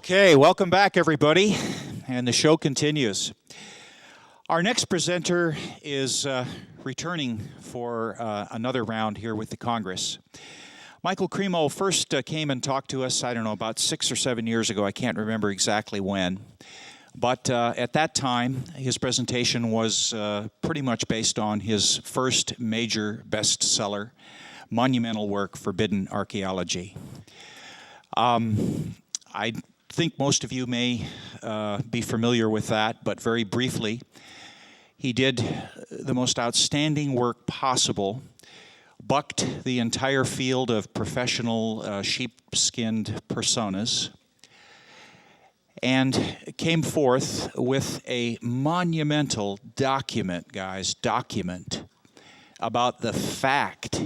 Okay, welcome back, everybody, and the show continues. Our next presenter is returning for another round here with the Congress. Michael Cremo first came and talked to us, I don't know, about 6 or 7 years ago. I can't remember exactly when. But at that time, his presentation was pretty much based on his first major bestseller, monumental work, Forbidden Archaeology. I think most of you may be familiar with that, but very briefly, he did the most outstanding work possible, bucked the entire field of professional sheep-skinned personas, and came forth with a monumental document, document about the fact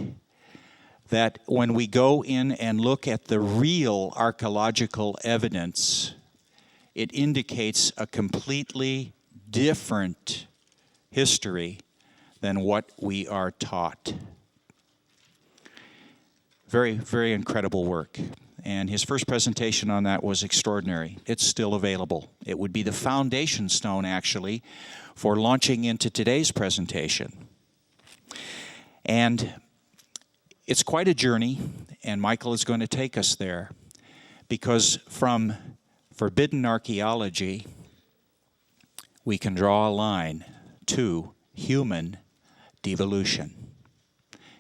that when we go in and look at the real archaeological evidence, it indicates a completely different history than what we are taught. Very, very incredible work. And his first presentation on that was extraordinary. It's still available. It would be the foundation stone, actually, for launching into today's presentation. And it's quite a journey, and Michael is going to take us there, because from forbidden archaeology, we can draw a line to human devolution.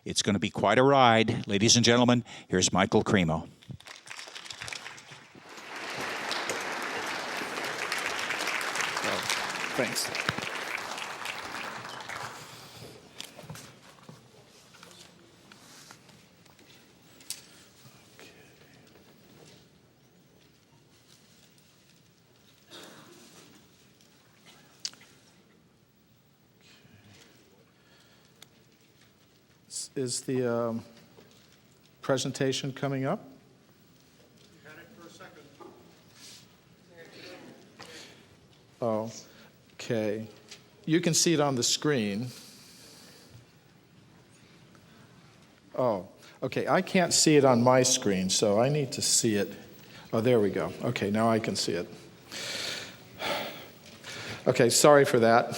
It's going to be quite a ride. Ladies and gentlemen, here's Michael Cremo. Thanks. Is the presentation coming up? You had it for a second. Oh, okay. You can see it on the screen. Oh, okay. I can't see it on my screen, so I need to see it. Oh, there we go. Okay, now I can see it. Okay, sorry for that.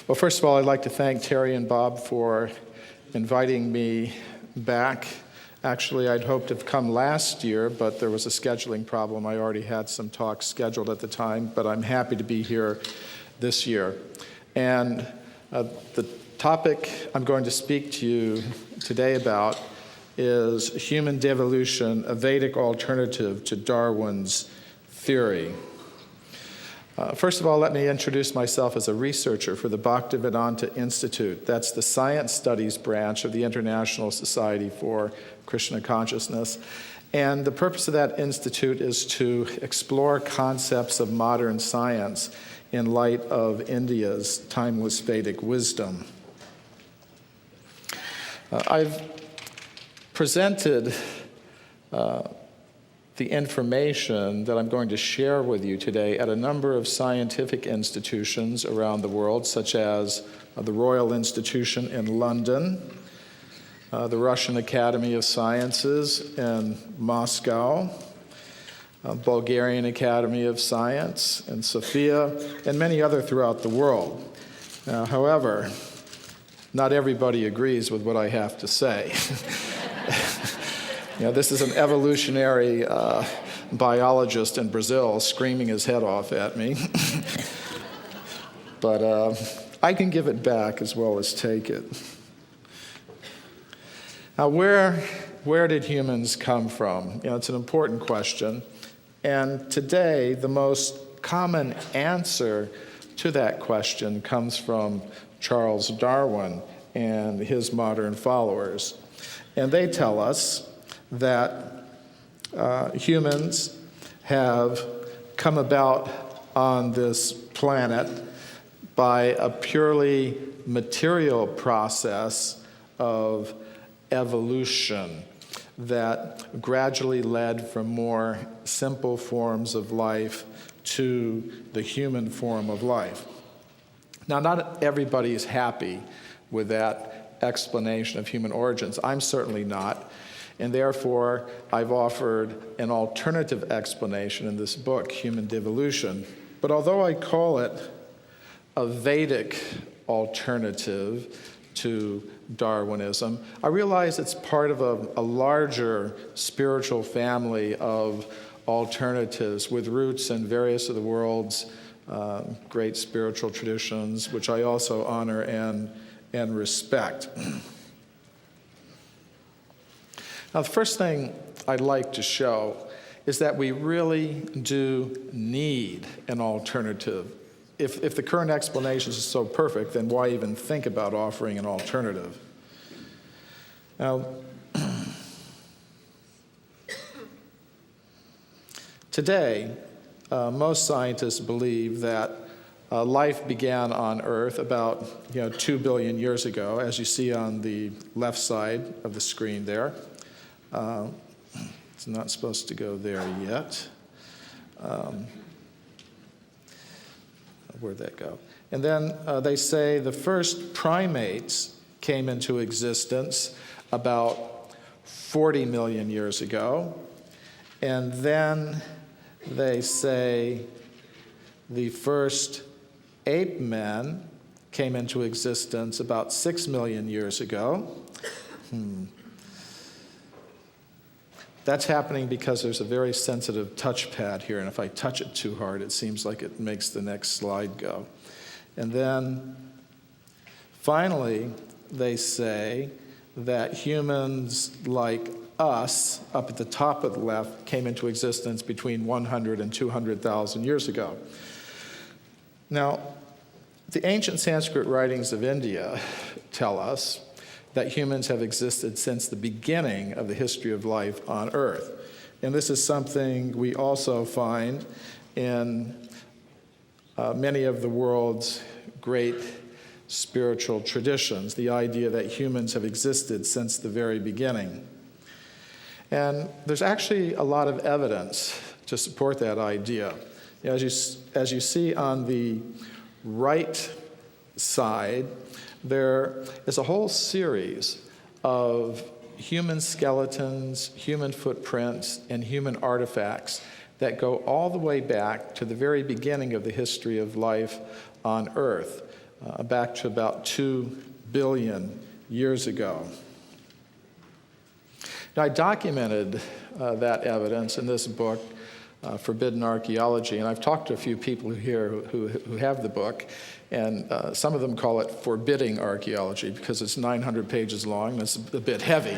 Well, first of all, I'd like to thank Terry and Bob for inviting me back. Actually, I'd hoped to have come last year, but there was a scheduling problem. I already had some talks scheduled at the time, but I'm happy to be here this year. And the topic I'm going to speak to you today about is human devolution, a Vedic alternative to Darwin's theory. First of all, let me introduce myself as a researcher for the Bhaktivedanta Institute. That's the science studies branch of the International Society for Krishna Consciousness. And the purpose of that institute is to explore concepts of modern science in light of India's timeless Vedic wisdom. I've presented the information that I'm going to share with you today at a number of scientific institutions around the world, such as the Royal Institution in London, the Russian Academy of Sciences in Moscow, Bulgarian Academy of Science in Sofia, and many other throughout the world. However, not everybody agrees with what I have to say. This is an evolutionary biologist in Brazil screaming his head off at me. But I can give it back as well as take it. Now, where did humans come from? It's an important question. And today, the most common answer to that question comes from Charles Darwin and his modern followers. And they tell us that humans have come about on this planet by a purely material process of evolution that gradually led from more simple forms of life to the human form of life. Now, not everybody is happy with that explanation of human origins. I'm certainly not. And therefore, I've offered an alternative explanation in this book, Human Devolution. But although I call it a Vedic alternative to Darwinism, I realize it's part of a larger spiritual family of alternatives with roots in various of the world's great spiritual traditions, which I also honor and respect. Now, the first thing I'd like to show is that we really do need an alternative. If the current explanations are so perfect, then why even think about offering an alternative? Now, today, most scientists believe that life began on Earth about 2 billion years ago, as you see on the left side of the screen there. It's not supposed to go there yet. Where'd that go? And then they say the first primates came into existence about 40 million years ago. And then they say the first ape men came into existence about 6 million years ago. That's happening because there's a very sensitive touchpad here, and if I touch it too hard, it seems like it makes the next slide go. And then finally, they say that humans like us, up at the top of the left, came into existence between 100 and 200,000 years ago. Now, the ancient Sanskrit writings of India tell us that humans have existed since the beginning of the history of life on Earth. And this is something we also find in many of the world's great spiritual traditions, the idea that humans have existed since the very beginning. And there's actually a lot of evidence to support that idea. As you see on the right side, there is a whole series of human skeletons, human footprints, and human artifacts that go all the way back to the very beginning of the history of life on Earth, back to about 2 billion years ago. Now, I documented that evidence in this book, Forbidden Archaeology, and I've talked to a few people here who have the book, and some of them call it Forbidding Archaeology because it's 900 pages long and it's a bit heavy,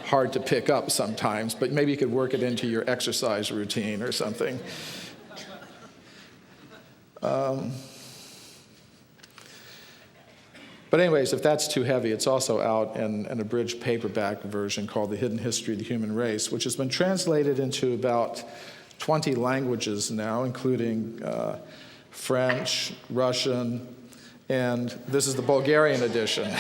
hard to pick up sometimes, but maybe you could work it into your exercise routine or something. But anyways, if that's too heavy, it's also out in an abridged paperback version called The Hidden History of the Human Race, which has been translated into about 20 languages now, including French, Russian, and this is the Bulgarian edition.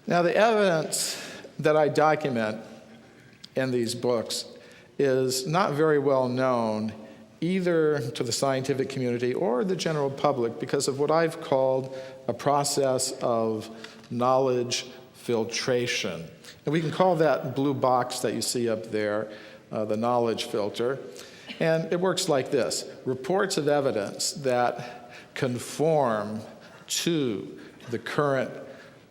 Now, the evidence that I document in these books is not very well known either to the scientific community or the general public because of what I've called a process of knowledge filtration. And we can call that blue box that you see up there the knowledge filter. And it works like this. Reports of evidence that conform to the current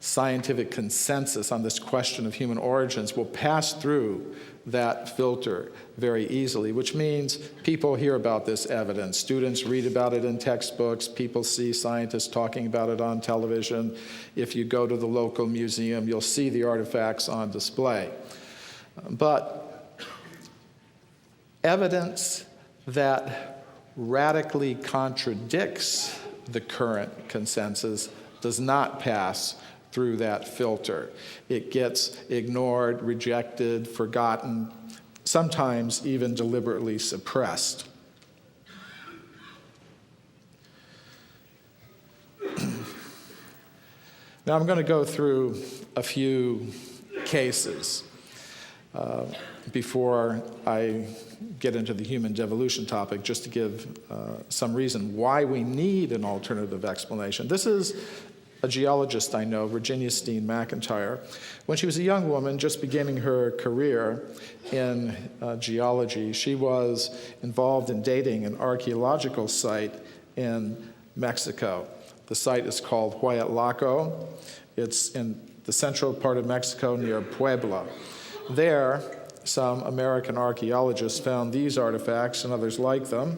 scientific consensus on this question of human origins will pass through that filter very easily, which means people hear about this evidence. Students read about it in textbooks. People see scientists talking about it on television. If you go to the local museum, you'll see the artifacts on display. But evidence that radically contradicts the current consensus does not pass through that filter. It gets ignored, rejected, forgotten, sometimes even deliberately suppressed. Now I'm going to go through a few cases before I get into the human devolution topic, just to give some reason why we need an alternative explanation. This is a geologist I know, Virginia Steen McIntyre. When she was a young woman just beginning her career in geology, she was involved in dating an archaeological site in Mexico. The site is called Huayatlaco. It's in the central part of Mexico near Puebla. There, some American archaeologists found these artifacts and others like them.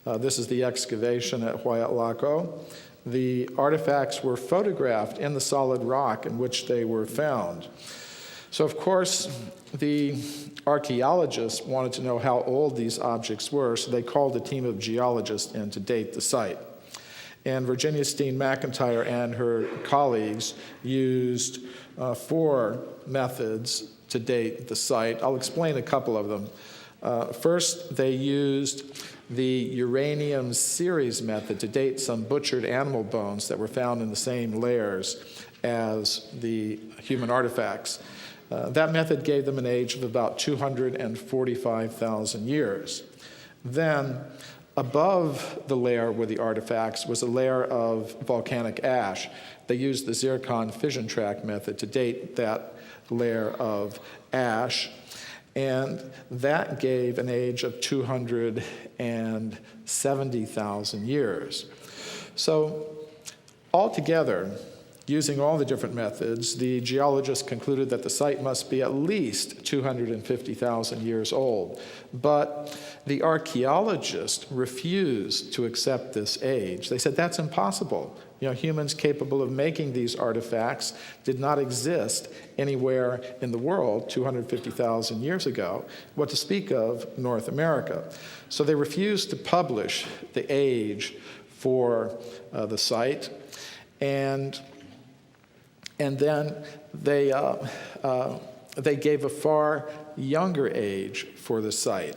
This is the excavation at Huayatlaco. The artifacts were photographed in the solid rock in which they were found. So, of course, the archaeologists wanted to know how old these objects were, so they called a team of geologists in to date the site. And Virginia Steen McIntyre and her colleagues used 4 methods to date the site. I'll explain a couple of them. First, they used the uranium series method to date some butchered animal bones that were found in the same layers as the human artifacts. That method gave them an age of about 245,000 years. Then, above the layer where the artifacts was a layer of volcanic ash. They used the zircon fission track method to date that layer of ash, and that gave an age of 270,000 years. So altogether, using all the different methods, the geologists concluded that the site must be at least 250,000 years old. But the archaeologists refused to accept this age. They said, that's impossible. Humans capable of making these artifacts did not exist anywhere in the world 250,000 years ago, what to speak of North America. So they refused to publish the age for the site, and then they gave a far younger age for the site.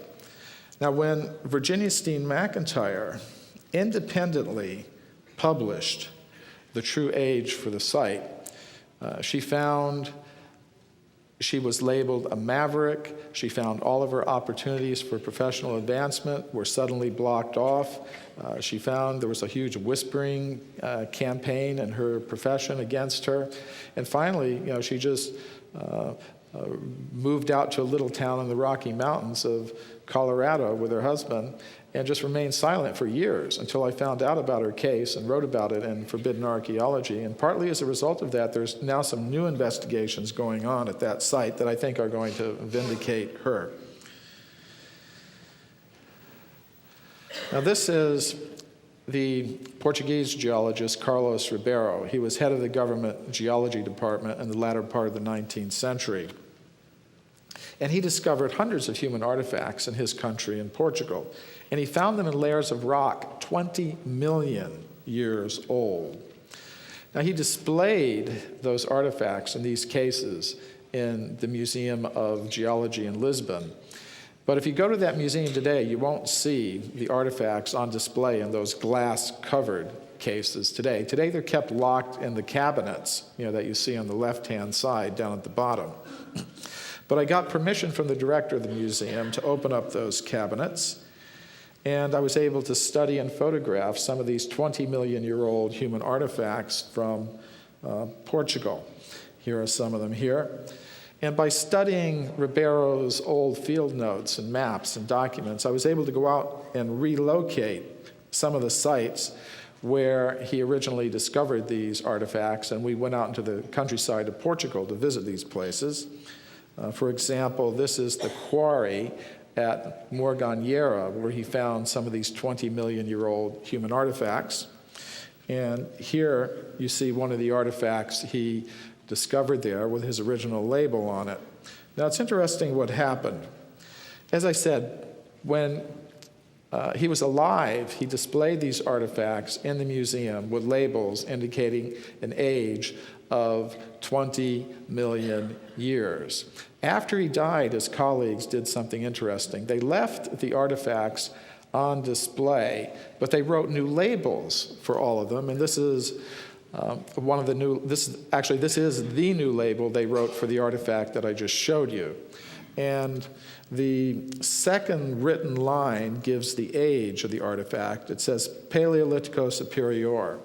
Now, when Virginia Steen McIntyre independently published the true age for the site, she found she was labeled a maverick. She found all of her opportunities for professional advancement were suddenly blocked off. She found there was a huge whispering campaign in her profession against her. And finally, she just moved out to a little town in the Rocky Mountains of Colorado with her husband and just remained silent for years until I found out about her case and wrote about it in Forbidden Archaeology. And partly as a result of that, there's now some new investigations going on at that site that I think are going to vindicate her. Now, this is the Portuguese geologist Carlos Ribeiro. He was head of the government geology department in the latter part of the 19th century. And he discovered hundreds of human artifacts in his country in Portugal. And he found them in layers of rock 20 million years old. Now, he displayed those artifacts in these cases in the Museum of Geology in Lisbon. But if you go to that museum today, you won't see the artifacts on display in those glass-covered cases today. Today, they're kept locked in the cabinets, that you see on the left-hand side down at the bottom. But I got permission from the director of the museum to open up those cabinets, and I was able to study and photograph some of these 20-million-year-old human artifacts from Portugal. Here are some of them here. And by studying Ribeiro's old field notes and maps and documents, I was able to go out and relocate some of the sites where he originally discovered these artifacts, and we went out into the countryside of Portugal to visit these places. For example, this is the quarry at Morganheira, where he found some of these 20-million-year-old human artifacts. And here you see one of the artifacts he discovered there with his original label on it. Now, it's interesting what happened. As I said, when he was alive, he displayed these artifacts in the museum with labels indicating an age of 20 million years. After he died, his colleagues did something interesting. They left the artifacts on display, but they wrote new labels for all of them, and this is one of the new, this is the new label they wrote for the artifact that I just showed you. And the second written line gives the age of the artifact. It says Paleolitico Superior.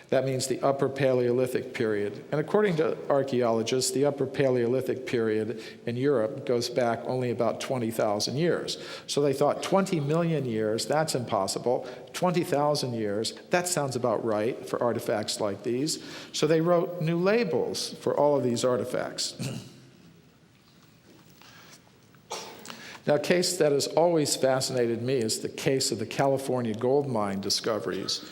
That means the Upper Paleolithic period. And according to archaeologists, the Upper Paleolithic period in Europe goes back only about 20,000 years. So they thought 20 million years, that's impossible. 20,000 years, that sounds about right for artifacts like these. So they wrote new labels for all of these artifacts. Now, a case that has always fascinated me is the case of the California gold mine discoveries.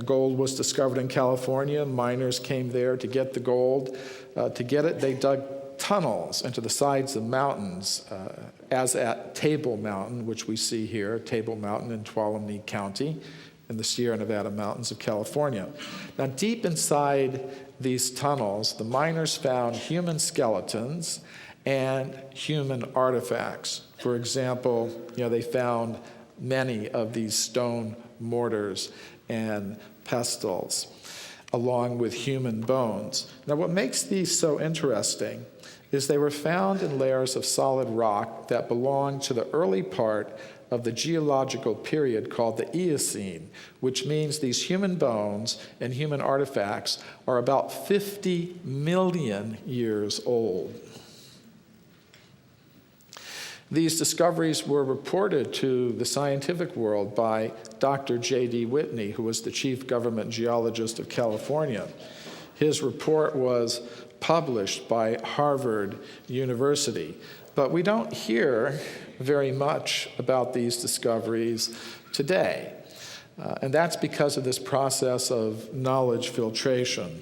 Gold was discovered in California. Miners came there to get the gold. To get it, they dug tunnels into the sides of mountains, as at Table Mountain, which we see here, Table Mountain in Tuolumne County in the Sierra Nevada mountains of California. Now, deep inside these tunnels, the miners found human skeletons and human artifacts. For example, they found many of these stone mortars and pestles, along with human bones. Now, what makes these so interesting is they were found in layers of solid rock that belonged to the early part of the geological period called the Eocene, which means these human bones and human artifacts are about 50 million years old. These discoveries were reported to the scientific world by Dr. J.D. Whitney, who was the chief government geologist of California. His report was published by Harvard University. But we don't hear very much about these discoveries today. And that's because of this process of knowledge filtration.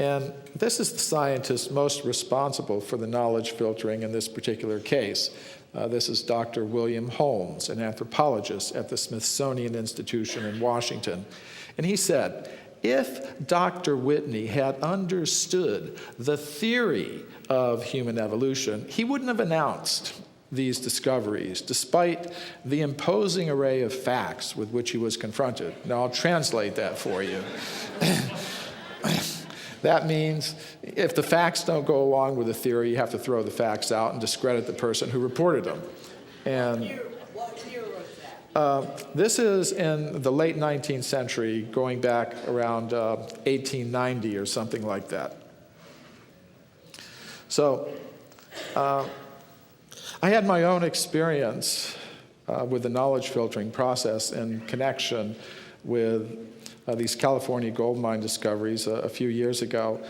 And this is the scientist most responsible for the knowledge filtering in this particular case. This is Dr. William Holmes, an anthropologist at the Smithsonian Institution in Washington. And he said, if Dr. Whitney had understood the theory of human evolution, he wouldn't have announced these discoveries, despite the imposing array of facts with which he was confronted. Now, I'll translate that for you. That means if the facts don't go along with the theory, you have to throw the facts out and discredit the person who reported them. And what year was that? This is in the late 19th century, going back around 1890 or something like that. So I had my own experience with the knowledge filtering process in connection with these California gold mine discoveries a few years ago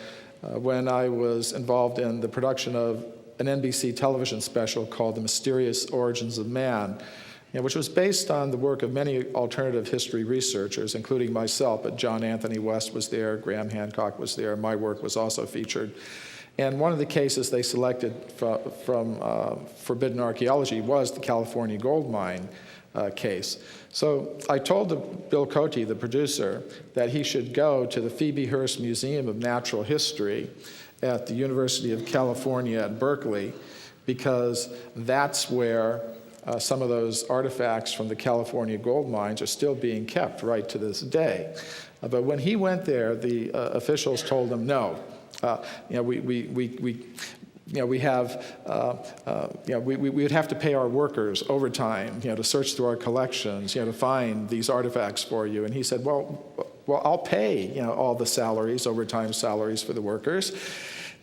when I was involved in the production of an NBC television special called The Mysterious Origins of Man, which was based on the work of many alternative history researchers, including myself, but John Anthony West was there, Graham Hancock was there, my work was also featured. And one of the cases they selected from Forbidden Archaeology was the California gold mine case. So I told Bill Cote, the producer, that he should go to the Phoebe Hearst Museum of Natural History at the University of California at Berkeley, because that's where some of those artifacts from the California gold mines are still being kept right to this day. But when he went there, the officials told him, no, we would have to pay our workers overtime, to search through our collections, to find these artifacts for you. And he said, well, I'll pay, all the salaries, overtime salaries for the workers.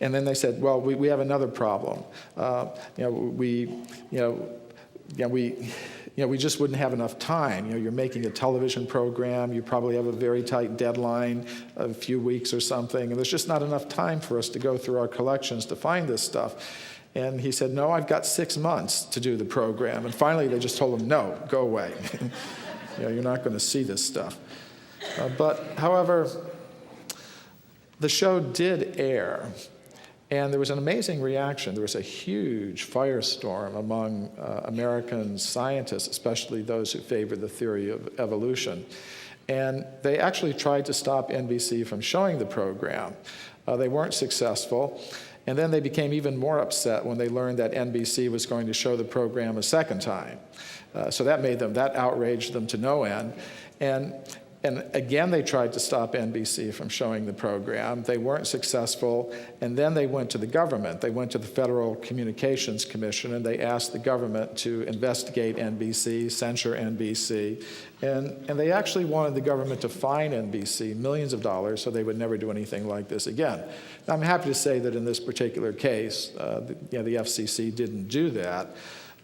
And then they said, well, we have another problem. we just wouldn't have enough time. You're making a television program, you probably have a very tight deadline, a few weeks or something, and there's just not enough time for us to go through our collections to find this stuff. And he said, no, I've got 6 months to do the program. And finally, they just told him, no, go away. You're not going to see this stuff. But, however, the show did air. And there was an amazing reaction. There was a huge firestorm among American scientists, especially those who favored the theory of evolution. And they actually tried to stop NBC from showing the program. They weren't successful. And then they became even more upset when they learned that NBC was going to show the program a second time. So that outraged them to no end. And again, they tried to stop NBC from showing the program. They weren't successful, and then they went to the government. They went to the Federal Communications Commission, and they asked the government to investigate NBC, censure NBC, and they actually wanted the government to fine NBC millions of dollars so they would never do anything like this again. Now, I'm happy to say that in this particular case, the FCC didn't do that,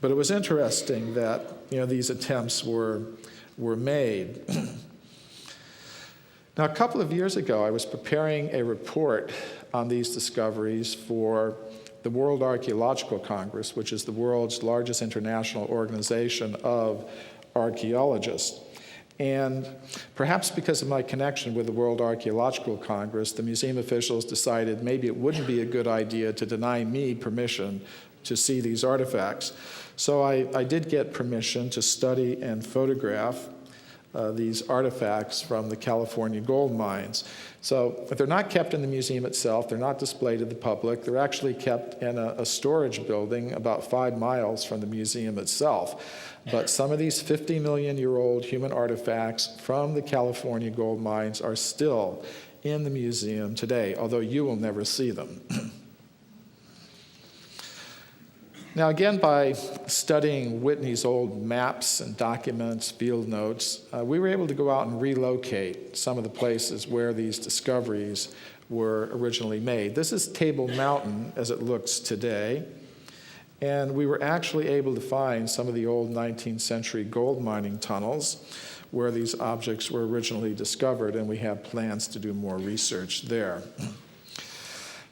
but it was interesting that these attempts were made. Now, a couple of years ago, I was preparing a report on these discoveries for the World Archaeological Congress, which is the world's largest international organization of archaeologists. And perhaps because of my connection with the World Archaeological Congress, the museum officials decided maybe it wouldn't be a good idea to deny me permission to see these artifacts. So I did get permission to study and photograph these artifacts from the California gold mines. So they're not kept in the museum itself, they're not displayed to the public, they're actually kept in a storage building about 5 miles from the museum itself. But some of these 50-million-year-old human artifacts from the California gold mines are still in the museum today, although you will never see them. Now, again, by studying Whitney's old maps and documents, field notes, we were able to go out and relocate some of the places where these discoveries were originally made. This is Table Mountain as it looks today, and we were actually able to find some of the old 19th century gold mining tunnels where these objects were originally discovered, and we have plans to do more research there.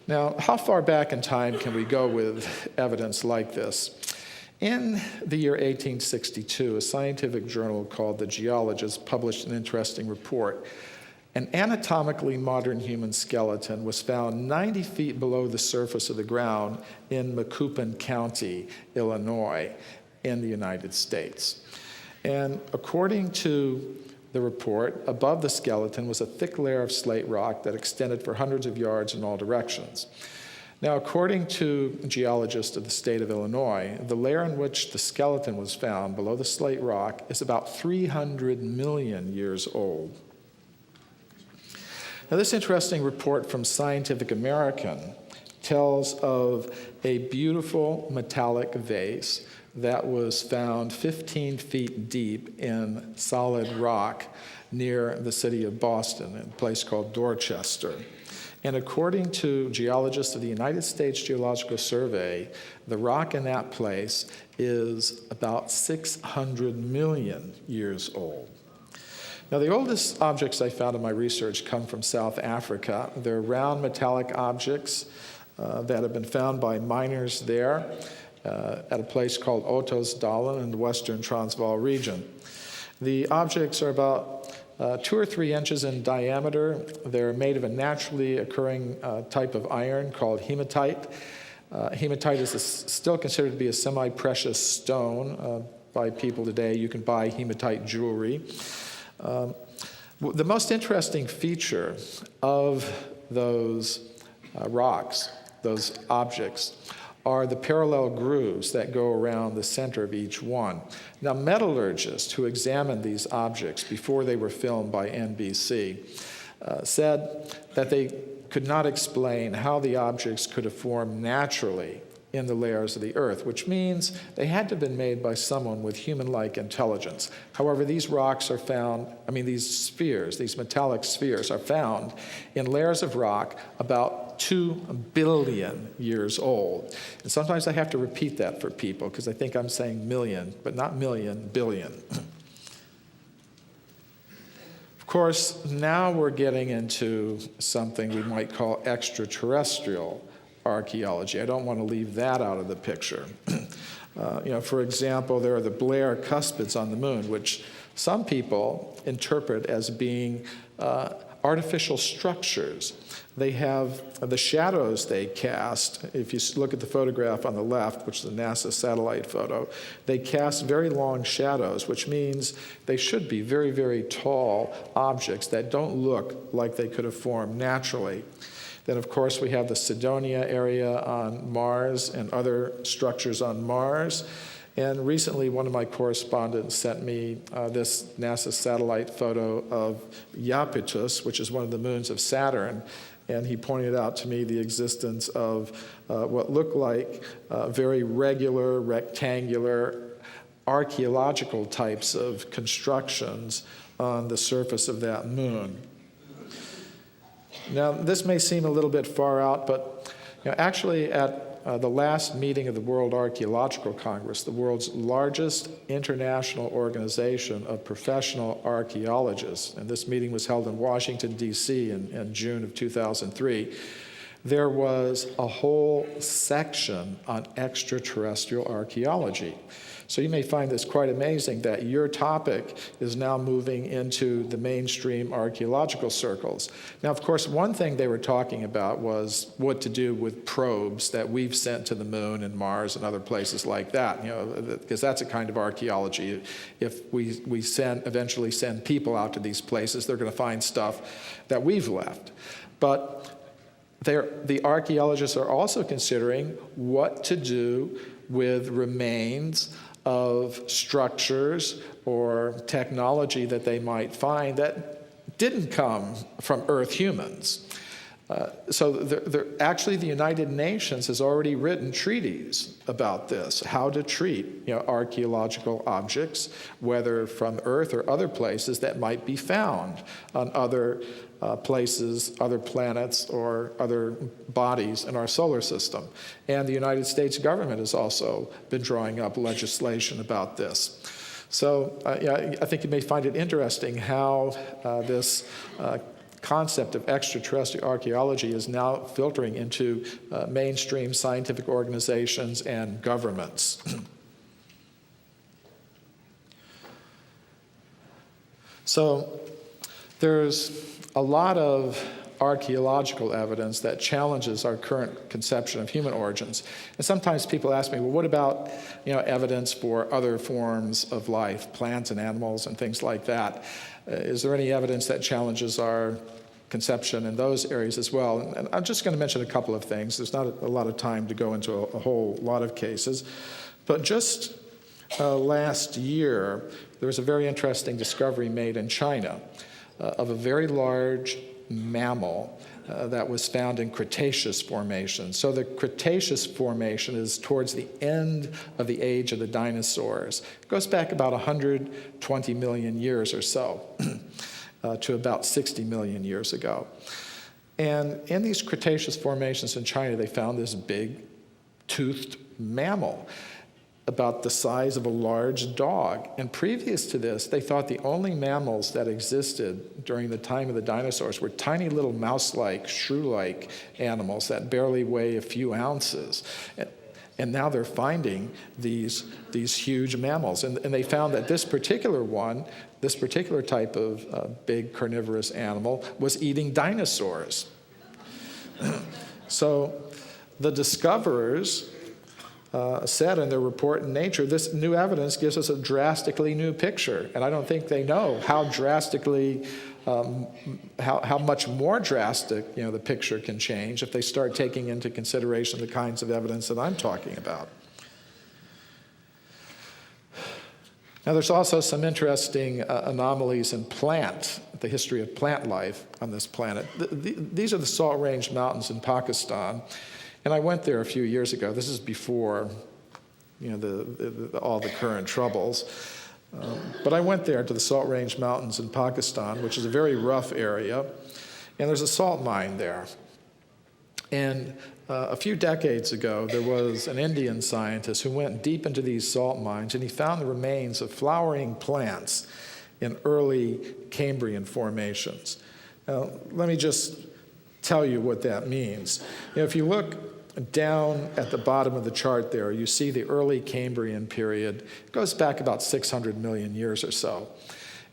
Now, how far back in time can we go with evidence like this? In the year 1862, a scientific journal called The Geologist published an interesting report. An anatomically modern human skeleton was found 90 feet below the surface of the ground in Macoupin County, Illinois, in the United States. And according to the report, above the skeleton was a thick layer of slate rock that extended for hundreds of yards in all directions. Now, according to geologists of the state of Illinois, the layer in which the skeleton was found below the slate rock is about 300 million years old. Now, this interesting report from Scientific American tells of a beautiful metallic vase that was found 15 feet deep in solid rock near the city of Boston, in a place called Dorchester. And according to geologists of the United States Geological Survey, the rock in that place is about 600 million years old. Now, the oldest objects I found in my research come from South Africa. They're round metallic objects that have been found by miners there at a place called Ottosdalen in the western Transvaal region. The objects are about 2 or 3 inches in diameter. They're made of a naturally occurring type of iron called hematite. Hematite is still considered to be a semi-precious stone by people today. You can buy hematite jewelry. The most interesting feature of those rocks, those objects, are the parallel grooves that go around the center of each one. Now, metallurgists who examined these objects before they were filmed by NBC said that they could not explain how the objects could have formed naturally in the layers of the earth, which means they had to have been made by someone with human-like intelligence. However, these rocks are found, these spheres, these metallic spheres are found in layers of rock about 2 billion years old. And sometimes I have to repeat that for people because I think I'm saying million, but not million, billion. Of course, now we're getting into something we might call extraterrestrial archaeology. I don't want to leave that out of the picture. For example, there are the Blair cuspids on the moon, which some people interpret as being artificial structures. They have the shadows they cast. If you look at the photograph on the left, which is a NASA satellite photo, they cast very long shadows, which means they should be very, very tall objects that don't look like they could have formed naturally. Then, of course, we have the Cydonia area on Mars and other structures on Mars. And recently, one of my correspondents sent me this NASA satellite photo of Iapetus, which is one of the moons of Saturn. And he pointed out to me the existence of what looked like very regular, rectangular, archaeological types of constructions on the surface of that moon. Now, this may seem a little bit far out, but actually at the last meeting of the World Archaeological Congress, the world's largest international organization of professional archaeologists, and this meeting was held in Washington, D.C. in June of 2003, there was a whole section on extraterrestrial archaeology. So you may find this quite amazing that your topic is now moving into the mainstream archaeological circles. Now, of course, one thing they were talking about was what to do with probes that we've sent to the moon and Mars and other places like that, because that's a kind of archaeology. If we eventually send people out to these places, they're going to find stuff that we've left. But the archaeologists are also considering what to do with remains of structures or technology that they might find that didn't come from Earth humans. Actually, the United Nations has already written treaties about this, how to treat archaeological objects, whether from Earth or other places that might be found on other places, other planets, or other bodies in our solar system. And the United States government has also been drawing up legislation about this. So I think you may find it interesting how this concept of extraterrestrial archaeology is now filtering into mainstream scientific organizations and governments. So there's a lot of archaeological evidence that challenges our current conception of human origins. And sometimes people ask me, well, what about evidence for other forms of life, plants and animals and things like that? Is there any evidence that challenges our conception in those areas as well? And I'm just going to mention a couple of things. There's not a lot of time to go into a whole lot of cases. But just last year, there was a very interesting discovery made in China of a very large mammal that was found in Cretaceous formation. So the Cretaceous formation is towards the end of the age of the dinosaurs. It goes back about 120 million years or so to about 60 million years ago. And in these Cretaceous formations in China, they found this big toothed mammal about the size of a large dog. And previous to this, they thought the only mammals that existed during the time of the dinosaurs were tiny little mouse-like, shrew-like animals that barely weigh a few ounces. And now they're finding these huge mammals. And they found that this particular type of big carnivorous animal was eating dinosaurs. So the discoverers said in their report in Nature, this new evidence gives us a drastically new picture. And I don't think they know how drastically, how much more drastic, the picture can change if they start taking into consideration the kinds of evidence that I'm talking about. Now, there's also some interesting anomalies in the history of plant life on this planet. These are the Salt Range Mountains in Pakistan. And I went there a few years ago. This is before, all the current troubles. But I went there to the Salt Range Mountains in Pakistan, which is a very rough area, and there's a salt mine there. And a few decades ago, there was an Indian scientist who went deep into these salt mines, and he found the remains of flowering plants in early Cambrian formations. Now, let me just tell you what that means. If you look down at the bottom of the chart there, you see the early Cambrian period. It goes back about 600 million years or so.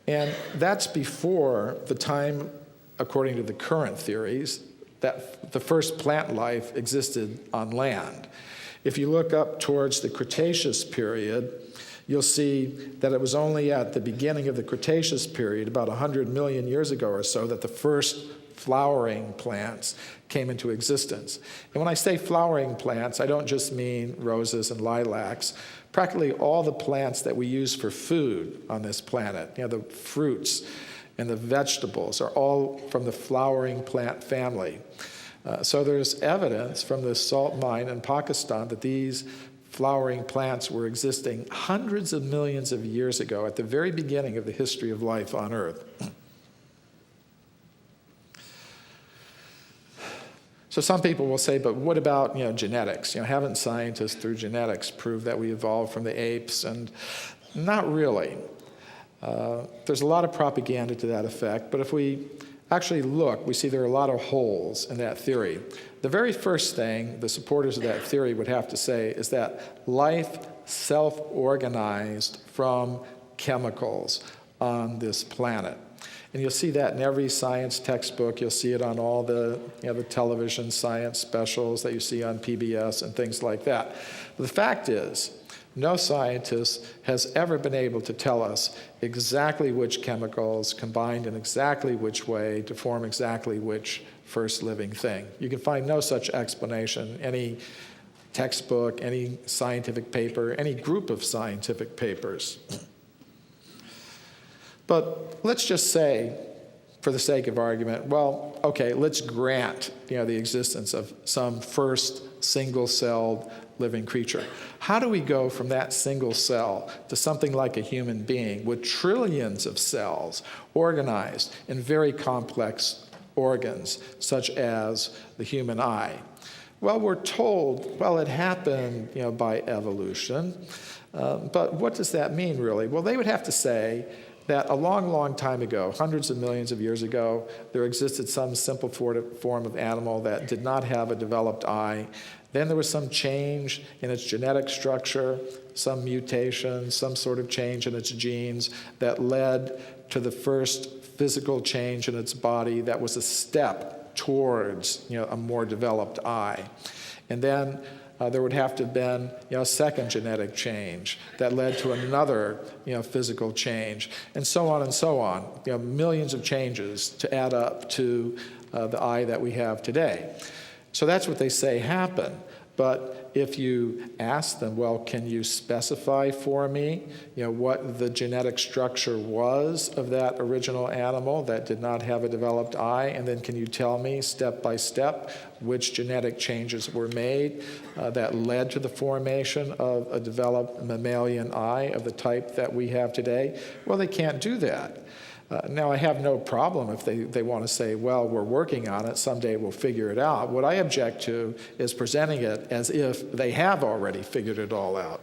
And that's before the time, according to the current theories, that the first plant life existed on land. If you look up towards the Cretaceous period, you'll see that it was only at the beginning of the Cretaceous period, about 100 million years ago or so, that the first flowering plants came into existence. And when I say flowering plants, I don't just mean roses and lilacs. Practically all the plants that we use for food on this planet, the fruits and the vegetables, are all from the flowering plant family. So there's evidence from this salt mine in Pakistan that these flowering plants were existing hundreds of millions of years ago, at the very beginning of the history of life on Earth. So some people will say, but what about genetics? Haven't scientists through genetics proved that we evolved from the apes? And not really. There's a lot of propaganda to that effect, but if we actually look, we see there are a lot of holes in that theory. The very first thing the supporters of that theory would have to say is that life self-organized from chemicals on this planet. And you'll see that in every science textbook. You'll see it on all the, the television science specials that you see on PBS and things like that. But the fact is, no scientist has ever been able to tell us exactly which chemicals combined in exactly which way to form exactly which first living thing. You can find no such explanation, any textbook, any scientific paper, any group of scientific papers. But let's just say, for the sake of argument, well, okay, let's grant the existence of some first single-celled living creature. How do we go from that single cell to something like a human being with trillions of cells organized in very complex organs, such as the human eye? Well, we're told, well, it happened by evolution. But what does that mean, really? Well, they would have to say that a long, long time ago, hundreds of millions of years ago, there existed some simple form of animal that did not have a developed eye. Then there was some change in its genetic structure, some mutation, some sort of change in its genes that led to the first physical change in its body that was a step towards a more developed eye. And then there would have to have been a second genetic change that led to another physical change, and so on and so on. Millions of changes to add up to the eye that we have today. So that's what they say happened. But if you ask them, well, can you specify for me, what the genetic structure was of that original animal that did not have a developed eye, and then can you tell me step by step which genetic changes were made that led to the formation of a developed mammalian eye of the type that we have today? Well, they can't do that. Now, I have no problem if they want to say, well, we're working on it, someday we'll figure it out. What I object to is presenting it as if they have already figured it all out.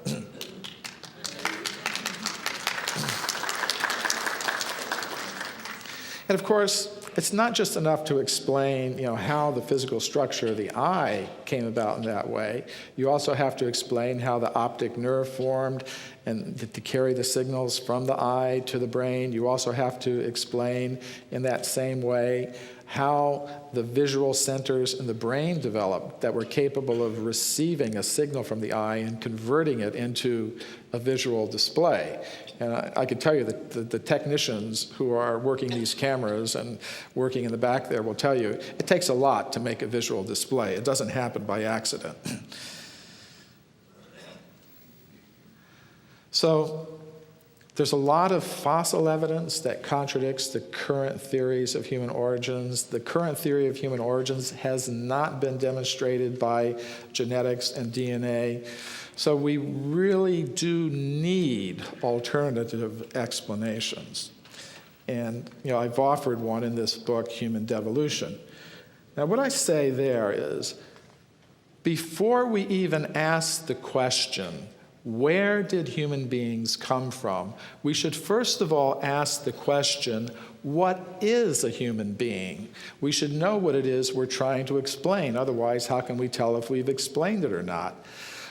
And of course, it's not just enough to explain, how the physical structure of the eye came about in that way. You also have to explain how the optic nerve formed and to carry the signals from the eye to the brain. You also have to explain in that same way how the visual centers in the brain developed that were capable of receiving a signal from the eye and converting it into a visual display. And I can tell you that the technicians who are working these cameras and working in the back there will tell you it takes a lot to make a visual display. It doesn't happen by accident. So there's a lot of fossil evidence that contradicts the current theories of human origins. The current theory of human origins has not been demonstrated by genetics and DNA. So we really do need alternative explanations. And I've offered one in this book, Human Devolution. Now, what I say there is, before we even ask the question, where did human beings come from? We should first of all ask the question, what is a human being? We should know what it is we're trying to explain. Otherwise, how can we tell if we've explained it or not?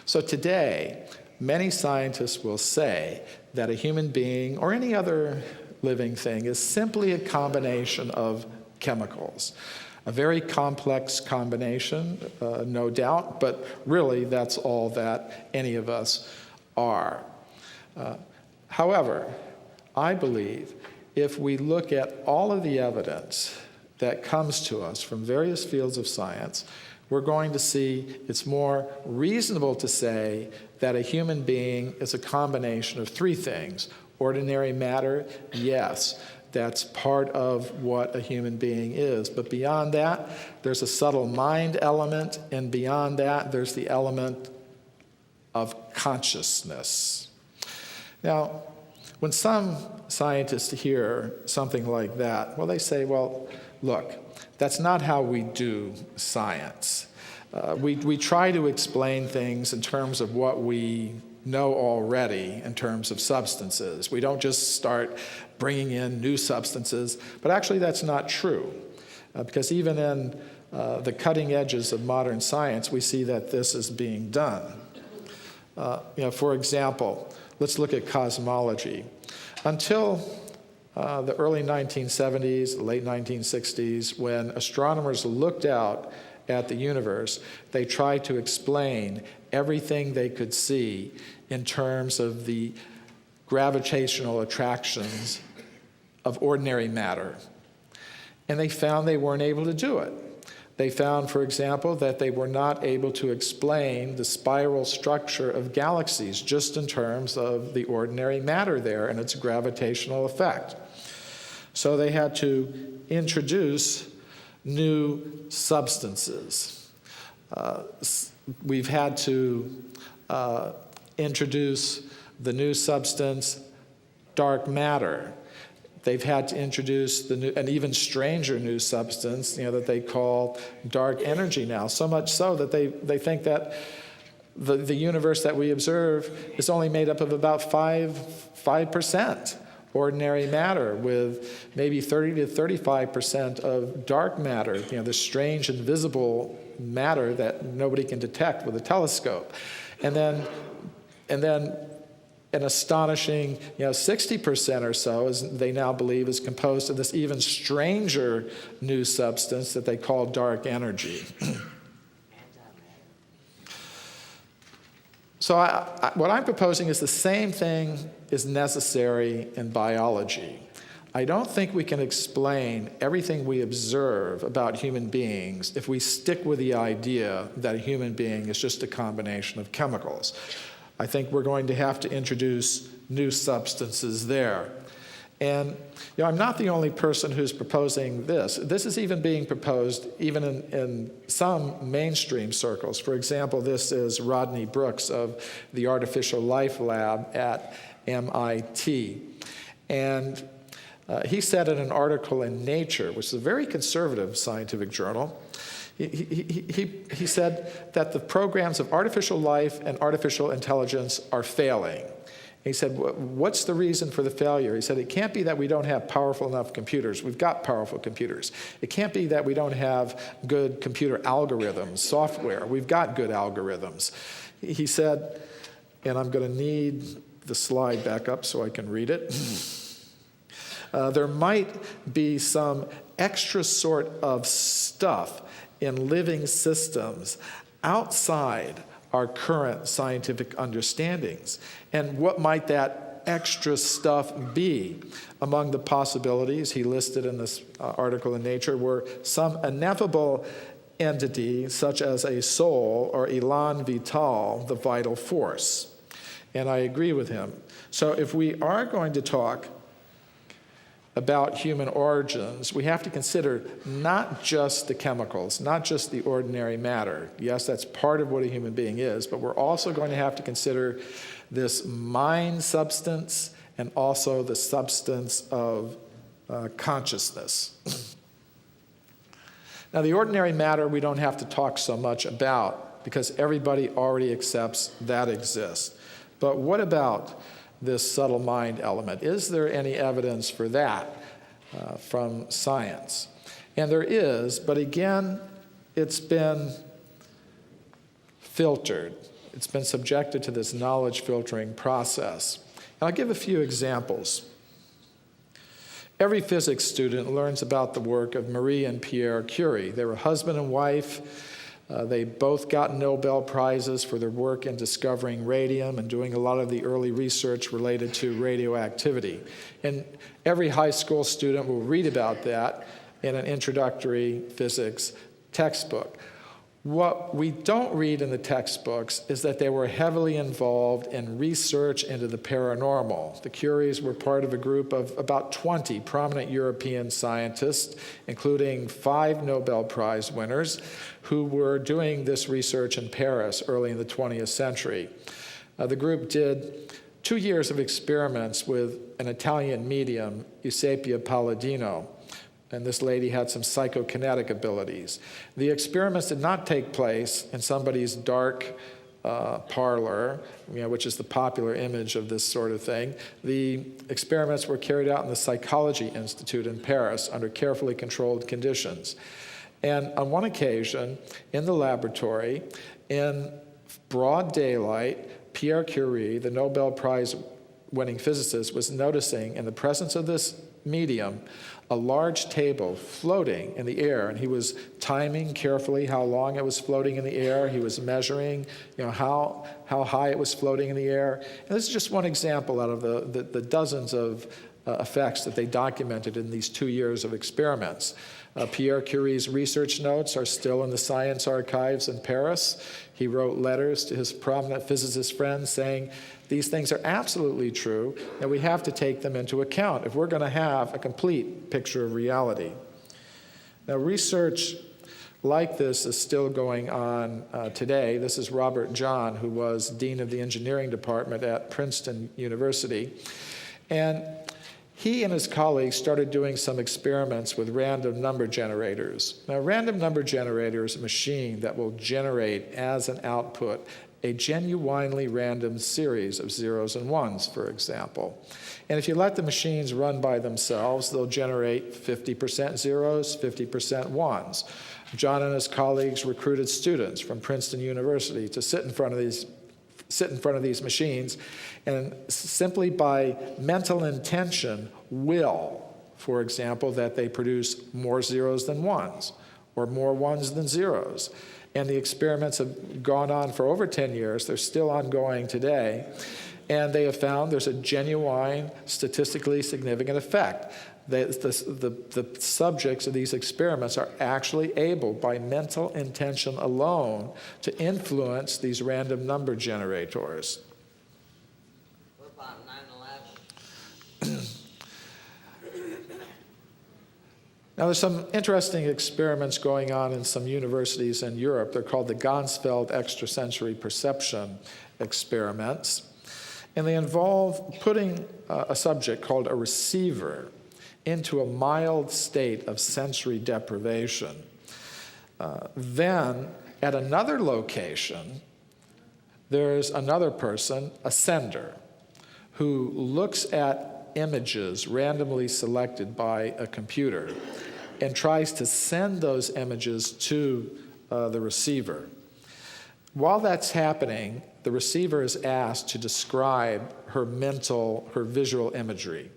So today, many scientists will say that a human being or any other living thing is simply a combination of chemicals. A very complex combination, no doubt, but really that's all that any of us are. However, I believe if we look at all of the evidence that comes to us from various fields of science, we're going to see it's more reasonable to say that a human being is a combination of three things. Ordinary matter, yes, that's part of what a human being is. But beyond that, there's a subtle mind element, and beyond that, there's the element of consciousness. Now, when some scientists hear something like that, well, they say, well, look, that's not how we do science. We try to explain things in terms of what we know already in terms of substances. We don't just start bringing in new substances, but actually that's not true, because even in the cutting edges of modern science, we see that this is being done. For example, let's look at cosmology. Until the early 1970s, late 1960s, when astronomers looked out at the universe, they tried to explain everything they could see in terms of the gravitational attractions of ordinary matter. And they found they weren't able to do it. They found, for example, that they were not able to explain the spiral structure of galaxies just in terms of the ordinary matter there and its gravitational effect. So they had to introduce new substances. We've had to introduce the new substance, dark matter. They've had to introduce an even stranger new substance, that they call dark energy now. So much so that they think that the universe that we observe is only made up of about 5% ordinary matter, with maybe 30 to 35% of dark matter, the strange invisible matter that nobody can detect with a telescope. And then an astonishing 60% or so, as they now believe, is composed of this even stranger new substance that they call dark energy. So what I'm proposing is the same thing is necessary in biology. I don't think we can explain everything we observe about human beings if we stick with the idea that a human being is just a combination of chemicals. I think we're going to have to introduce new substances there. And I'm not the only person who's proposing this. This is even being proposed even in some mainstream circles. For example, this is Rodney Brooks of the Artificial Life Lab at MIT. And he said in an article in Nature, which is a very conservative scientific journal, he said that the programs of artificial life and artificial intelligence are failing. He said, what's the reason for the failure? He said, it can't be that we don't have powerful enough computers. We've got powerful computers. It can't be that we don't have good computer algorithms, software. We've got good algorithms. He said, and I'm going to need the slide back up so I can read it. There might be some extra sort of stuff in living systems outside our current scientific understandings. And what might that extra stuff be? Among the possibilities he listed in this article in Nature were some ineffable entity such as a soul or elan vital, the vital force. And I agree with him. So if we are going to talk about human origins, we have to consider not just the chemicals, not just the ordinary matter. Yes, that's part of what a human being is, but we're also going to have to consider this mind substance and also the substance of consciousness. Now, the ordinary matter we don't have to talk so much about because everybody already accepts that exists. But what about this subtle mind element? Is there any evidence for that from science? And there is, but again, it's been filtered. It's been subjected to this knowledge filtering process. And I'll give a few examples. Every physics student learns about the work of Marie and Pierre Curie. They were husband and wife. They both got Nobel Prizes for their work in discovering radium and doing a lot of the early research related to radioactivity. And every high school student will read about that in an introductory physics textbook. What we don't read in the textbooks is that they were heavily involved in research into the paranormal. The Curies were part of a group of about 20 prominent European scientists, including 5 Nobel Prize winners, who were doing this research in Paris early in the 20th century. The group did 2 years of experiments with an Italian medium, Eusapia Palladino. And this lady had some psychokinetic abilities. The experiments did not take place in somebody's dark parlor, which is the popular image of this sort of thing. The experiments were carried out in the Psychology Institute in Paris under carefully controlled conditions. And on one occasion, in the laboratory, in broad daylight, Pierre Curie, the Nobel Prize-winning physicist, was noticing in the presence of this medium a large table floating in the air, and he was timing carefully how long it was floating in the air. He was measuring, how high it was floating in the air. And this is just one example out of the dozens of effects that they documented in these 2 years of experiments. Pierre Curie's research notes are still in the science archives in Paris. He wrote letters to his prominent physicist friends saying, these things are absolutely true, and we have to take them into account if we're going to have a complete picture of reality. Now, research like this is still going on today. This is Robert John, who was dean of the engineering department at Princeton University. And he and his colleagues started doing some experiments with random number generators. Now, a random number generator is a machine that will generate as an output a genuinely random series of zeros and ones, for example. And if you let the machines run by themselves, they'll generate 50% zeros, 50% ones. John and his colleagues recruited students from Princeton University to sit in front of these machines, and simply by mental intention will, for example, that they produce more zeros than ones, or more ones than zeros. And the experiments have gone on for over 10 years. They're still ongoing today. And they have found there's a genuine, statistically significant effect. The subjects of these experiments are actually able, by mental intention alone, to influence these random number generators. What about 9/11? Now, there's some interesting experiments going on in some universities in Europe. They're called the Ganzfeld extrasensory perception experiments. And they involve putting a subject called a receiver into a mild state of sensory deprivation. Then, at another location, there's another person, a sender, who looks at images randomly selected by a computer and tries to send those images to the receiver. While that's happening, the receiver is asked to describe her visual imagery,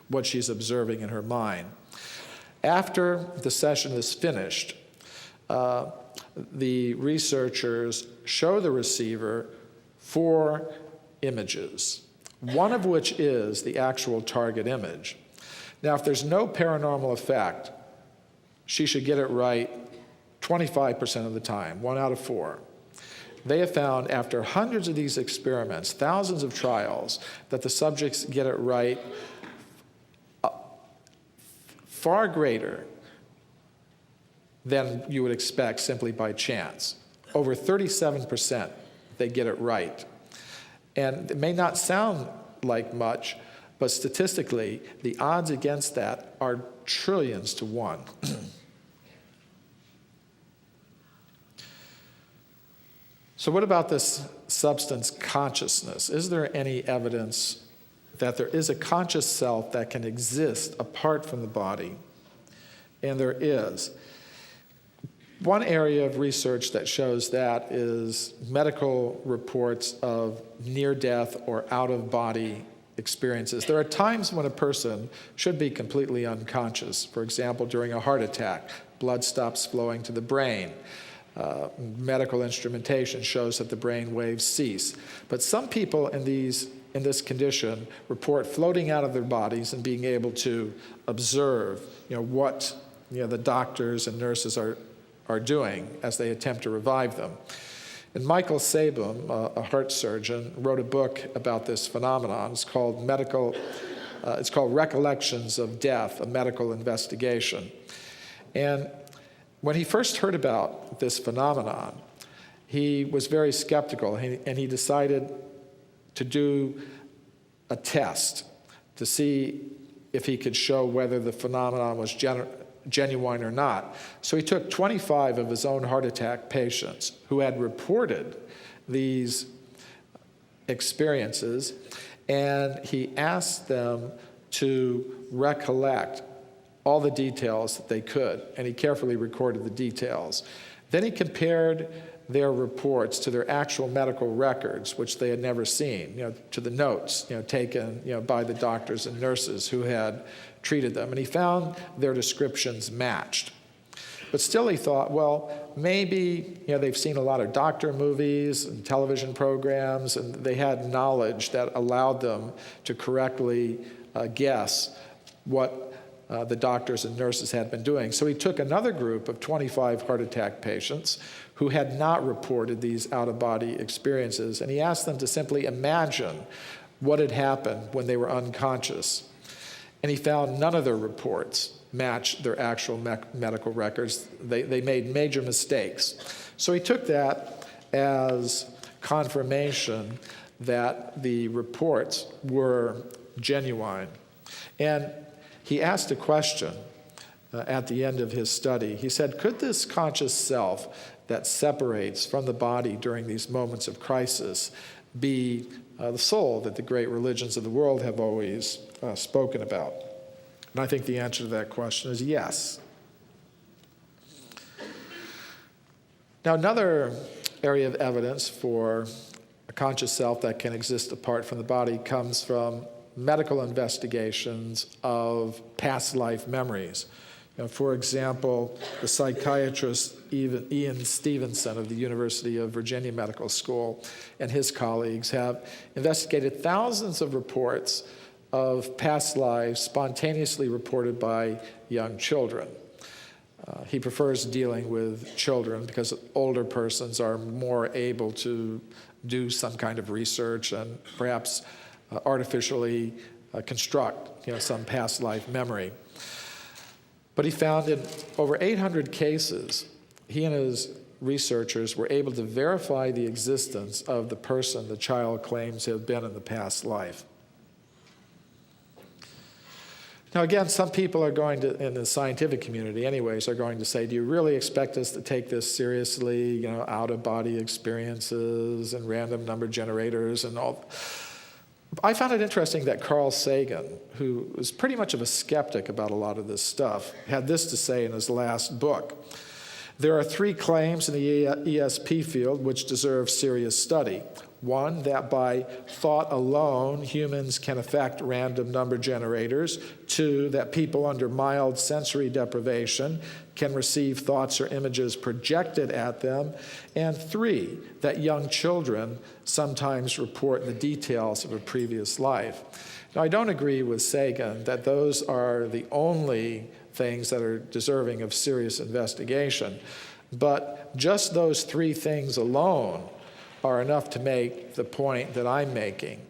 what she's observing in her mind. After the session is finished, the researchers show the receiver 4 images, one of which is the actual target image. Now, if there's no paranormal effect, she should get it right 25% of the time, 1 out of 4. They have found, after hundreds of these experiments, thousands of trials, that the subjects get it right far greater than you would expect simply by chance. Over 37%, they get it right. And it may not sound like much, but statistically, the odds against that are trillions to 1. So what about this substance consciousness? Is there any evidence that there is a conscious self that can exist apart from the body? And there is. One area of research that shows that is medical reports of near-death or out-of-body experiences. There are times when a person should be completely unconscious. For example, during a heart attack, blood stops flowing to the brain. Medical instrumentation shows that the brain waves cease. But some people in this condition report floating out of their bodies and being able to observe, what the doctors and nurses are doing as they attempt to revive them. And Michael Cremo, a heart surgeon, wrote a book about this phenomenon. It's called Recollections of Death, a Medical Investigation. And when he first heard about this phenomenon, he was very skeptical, and he decided to do a test to see if he could show whether the phenomenon was genuine or not. So he took 25 of his own heart attack patients who had reported these experiences, and he asked them to recollect all the details that they could, and he carefully recorded the details. Then he compared their reports to their actual medical records, which they had never seen, to the notes, taken, by the doctors and nurses who had treated them. And he found their descriptions matched. But still he thought, well, maybe, they've seen a lot of doctor movies and television programs, and they had knowledge that allowed them to correctly guess what the doctors and nurses had been doing. So he took another group of 25 heart attack patients who had not reported these out-of-body experiences, and he asked them to simply imagine what had happened when they were unconscious. And he found none of their reports matched their actual medical records. They made major mistakes. So he took that as confirmation that the reports were genuine. And he asked a question at the end of his study. He said, could this conscious self that separates from the body during these moments of crisis be the soul that the great religions of the world have always spoken about? And I think the answer to that question is yes. Now, another area of evidence for a conscious self that can exist apart from the body comes from medical investigations of past life memories. For example, the psychiatrist Ian Stevenson of the University of Virginia Medical School and his colleagues have investigated thousands of reports of past lives spontaneously reported by young children. He prefers dealing with children because older persons are more able to do some kind of research and perhaps artificially construct some past life memory. But he found in over 800 cases, he and his researchers were able to verify the existence of the person the child claims to have been in the past life. Now again, some people are going to, in the scientific community anyways, are going to say, do you really expect us to take this seriously, out-of-body experiences and random number generators and all? I found it interesting that Carl Sagan, who was pretty much of a skeptic about a lot of this stuff, had this to say in his last book. There are 3 claims in the ESP field which deserve serious study. 1, that by thought alone, humans can affect random number generators. 2, that people under mild sensory deprivation can receive thoughts or images projected at them. And 3, that young children sometimes report the details of a previous life. Now, I don't agree with Sagan that those are the only things that are deserving of serious investigation, but just those 3 things alone are enough to make the point that I'm making,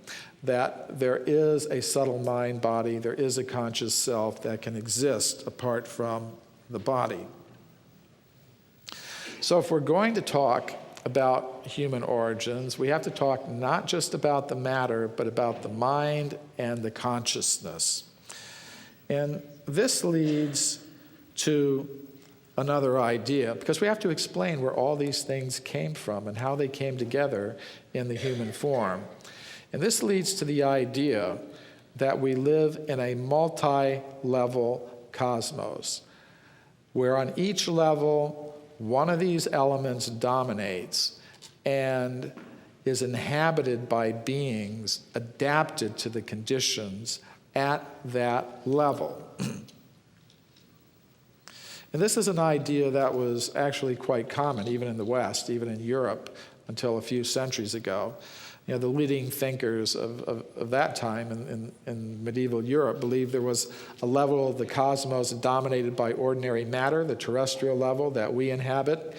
that there is a subtle mind body, there is a conscious self that can exist apart from the body. So if we're going to talk about human origins, we have to talk not just about the matter, but about the mind and the consciousness. And this leads to another idea, because we have to explain where all these things came from and how they came together in the human form. And this leads to the idea that we live in a multi-level cosmos, where on each level, one of these elements dominates and is inhabited by beings adapted to the conditions at that level. And this is an idea that was actually quite common, even in the West, even in Europe, until a few centuries ago. You know, the leading thinkers of that time in medieval Europe believed there was a level of the cosmos dominated by ordinary matter, the terrestrial level that we inhabit.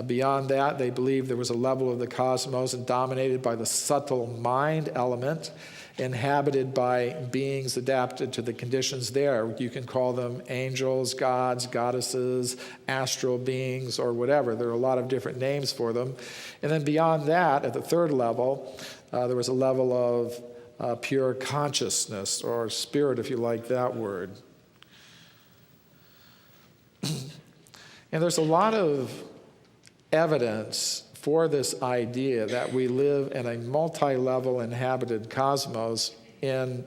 Beyond that, they believed there was a level of the cosmos dominated by the subtle mind element, inhabited by beings adapted to the conditions there. You can call them angels, gods, goddesses, astral beings, or whatever. There are a lot of different names for them. And then beyond that, at the third level, there was a level of pure consciousness, or spirit, if you like that word. And there's a lot of evidence for this idea that we live in a multi-level inhabited cosmos in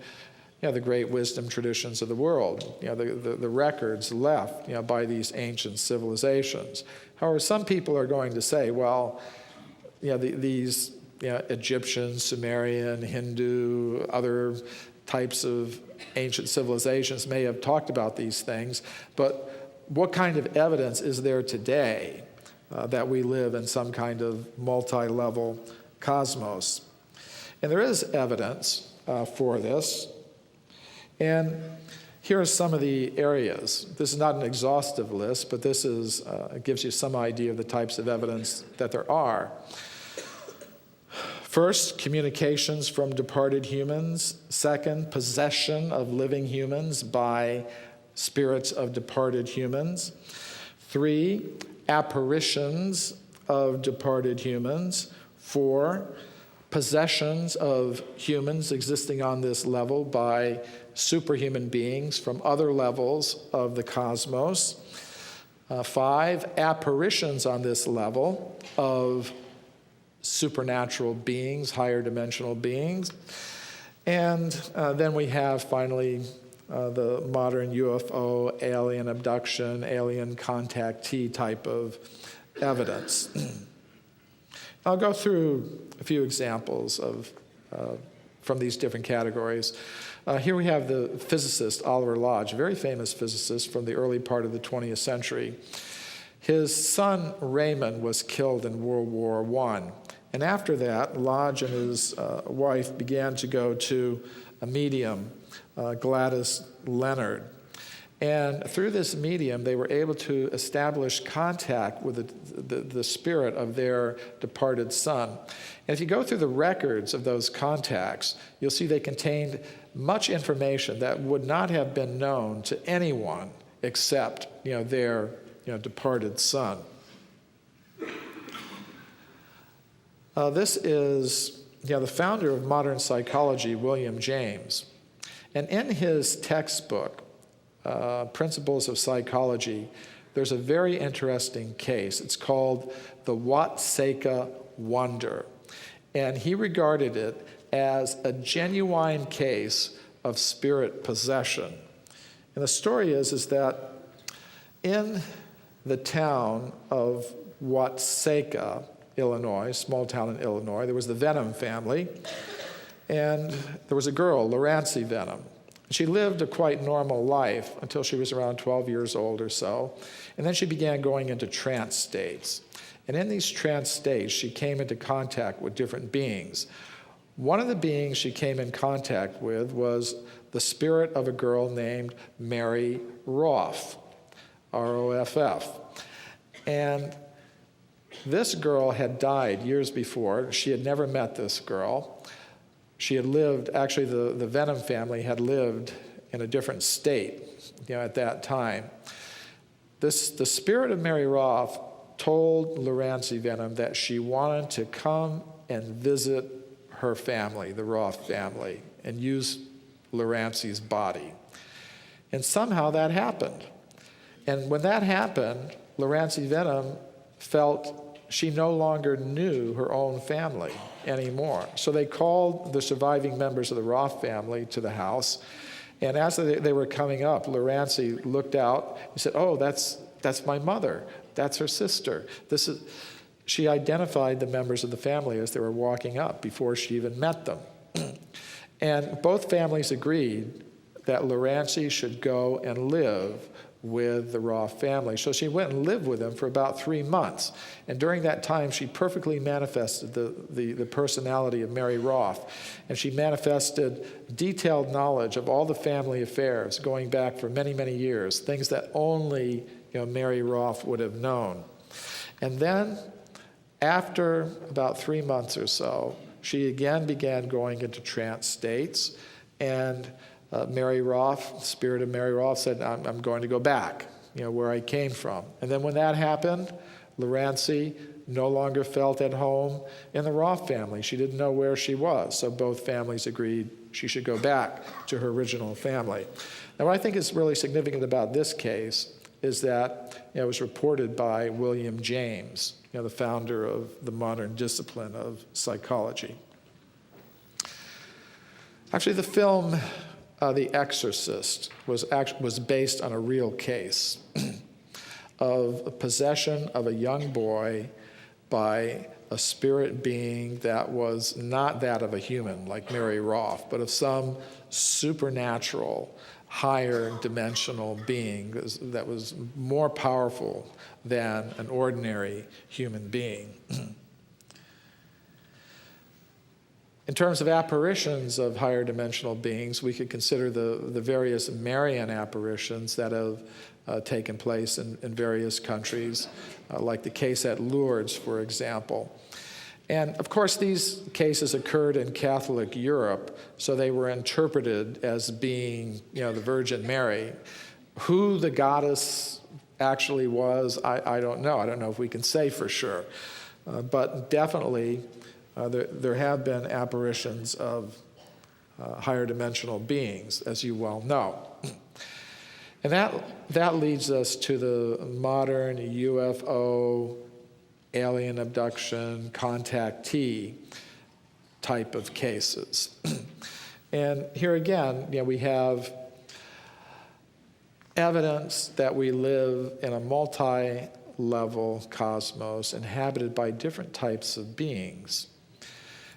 the great wisdom traditions of the world, the records left by these ancient civilizations. However, some people are going to say, well, these Egyptian, Sumerian, Hindu, other types of ancient civilizations may have talked about these things, but what kind of evidence is there today that we live in some kind of multi-level cosmos? And there is evidence for this. And here are some of the areas. This is not an exhaustive list, but this is gives you some idea of the types of evidence that there are. First, communications from departed humans. Second, possession of living humans by spirits of departed humans. 3, apparitions of departed humans. 4, possessions of humans existing on this level by superhuman beings from other levels of the cosmos. 5, apparitions on this level of supernatural beings, higher dimensional beings. And then we have, finally, the modern UFO, alien abduction, alien contactee type of evidence. I'll go through a few examples from these different categories. Here we have the physicist Oliver Lodge, a very famous physicist from the early part of the 20th century. His son Raymond was killed in World War I. And after that, Lodge and his wife began to go to a medium, Gladys Leonard. And through this medium, they were able to establish contact with the spirit of their departed son. And if you go through the records of those contacts, you'll see they contained much information that would not have been known to anyone except their departed son. This is the founder of modern psychology, William James. And in his textbook, Principles of Psychology, there's a very interesting case. It's called the Watseka Wonder. And he regarded it as a genuine case of spirit possession. And the story is that in the town of Watseka, Illinois, small town in Illinois, there was the Venom family, and there was a girl, Lorancy Venom. She lived a quite normal life until she was around 12 years old or so, and then she began going into trance states. And in these trance states, she came into contact with different beings. One of the beings she came in contact with was the spirit of a girl named Mary Roff, R-O-F-F. And this girl had died years before. She had never met this girl. She had lived, actually the Venom family had lived in a different state, at that time. The spirit of Mary Roff told Lorancy Venom that she wanted to come and visit her family, the Roff family, and use Lorancy's body. And somehow that happened. And when that happened, Lorenzi Venom felt she no longer knew her own family anymore. So they called the surviving members of the Roth family to the house. And as they were coming up, Lorenzi looked out and said, "Oh, that's my mother. That's her sister." She identified the members of the family as they were walking up before she even met them. And both families agreed that Lorenzi should go and live with the Roth family. So she went and lived with them for about 3 months. And during that time, she perfectly manifested the personality of Mary Roth. And she manifested detailed knowledge of all the family affairs going back for many, many years, things that only Mary Roth would have known. And then, after about 3 months or so, she again began going into trance states, and Mary Roth, the spirit of Mary Roth, said, I'm going to go back, where I came from. And then when that happened, Lorenzi no longer felt at home in the Roth family. She didn't know where she was, so both families agreed she should go back to her original family. Now, what I think is really significant about this case is that it was reported by William James, the founder of the modern discipline of psychology. Actually, the film The Exorcist was based on a real case of possession of a young boy by a spirit being that was not that of a human, like Mary Roth, but of some supernatural, higher dimensional being that was more powerful than an ordinary human being. In terms of apparitions of higher dimensional beings, we could consider the various Marian apparitions that have taken place in various countries, like the case at Lourdes, for example. And of course, these cases occurred in Catholic Europe, so they were interpreted as being, the Virgin Mary. Who the goddess actually was, I don't know. I don't know if we can say for sure. But definitely, there have been apparitions of higher dimensional beings, as you well know. And that leads us to the modern UFO, alien abduction, contactee type of cases. And here again, we have evidence that we live in a multi-level cosmos inhabited by different types of beings.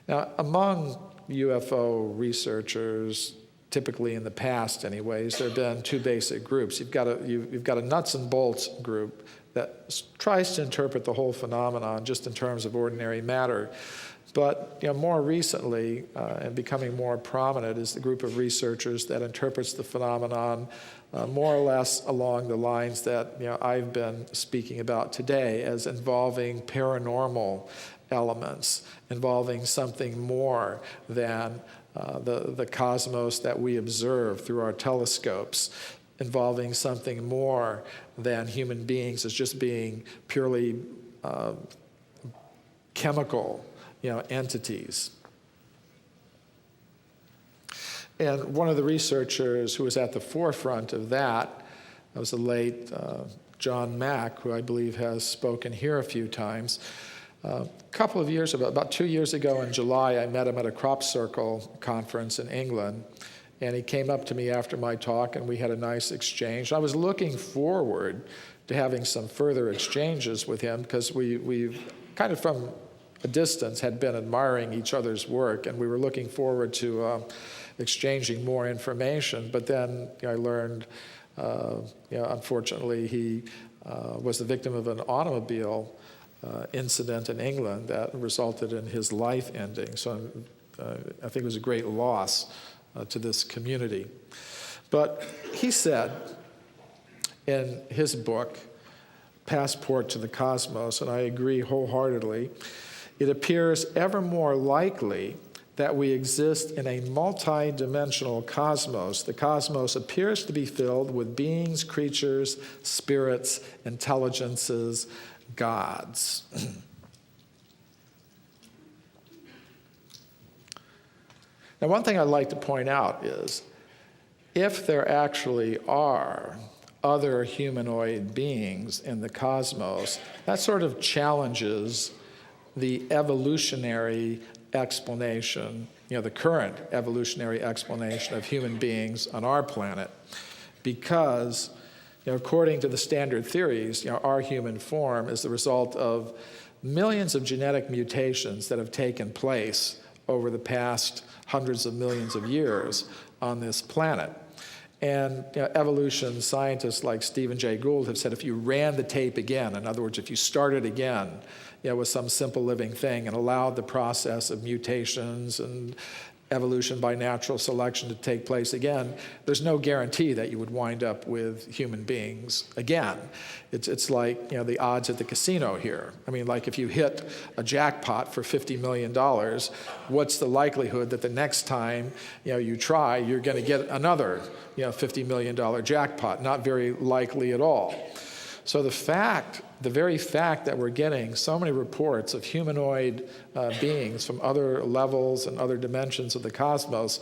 Now, among UFO researchers, typically in the past anyways, there have been two basic groups. You've got a nuts and bolts group that tries to interpret the whole phenomenon just in terms of ordinary matter. But more recently, and becoming more prominent, is the group of researchers that interprets the phenomenon more or less along the lines that I've been speaking about today, as involving paranormal elements, involving something more than the cosmos that we observe through our telescopes, involving something more than human beings as just being purely chemical entities. And one of the researchers who was at the forefront of that was the late John Mack, who I believe has spoken here a few times. A couple of years ago, about 2 years ago in July, I met him at a crop circle conference in England, and he came up to me after my talk, and we had a nice exchange. I was looking forward to having some further exchanges with him, because we've kind of from a distance had been admiring each other's work, and we were looking forward to exchanging more information. But then I learned, unfortunately, he was the victim of an automobile incident in England that resulted in his life ending. So I think it was a great loss to this community. But he said in his book, Passport to the Cosmos, and I agree wholeheartedly, it appears ever more likely that we exist in a multi-dimensional cosmos. The cosmos appears to be filled with beings, creatures, spirits, intelligences, gods. Now, one thing I'd like to point out is, if there actually are other humanoid beings in the cosmos, that sort of challenges the evolutionary explanation, the current evolutionary explanation of human beings on our planet. Because, according to the standard theories, our human form is the result of millions of genetic mutations that have taken place over the past hundreds of millions of years on this planet. And evolution scientists like Stephen Jay Gould have said if you ran the tape again, in other words, if you started again with some simple living thing and allowed the process of mutations and evolution by natural selection to take place again, there's no guarantee that you would wind up with human beings again. It's like the odds at the casino here. I mean, like if you hit a jackpot for $50 million, what's the likelihood that the next time you try, you're going to get another $50 million jackpot? Not very likely at all. So the very fact that we're getting so many reports of humanoid beings from other levels and other dimensions of the cosmos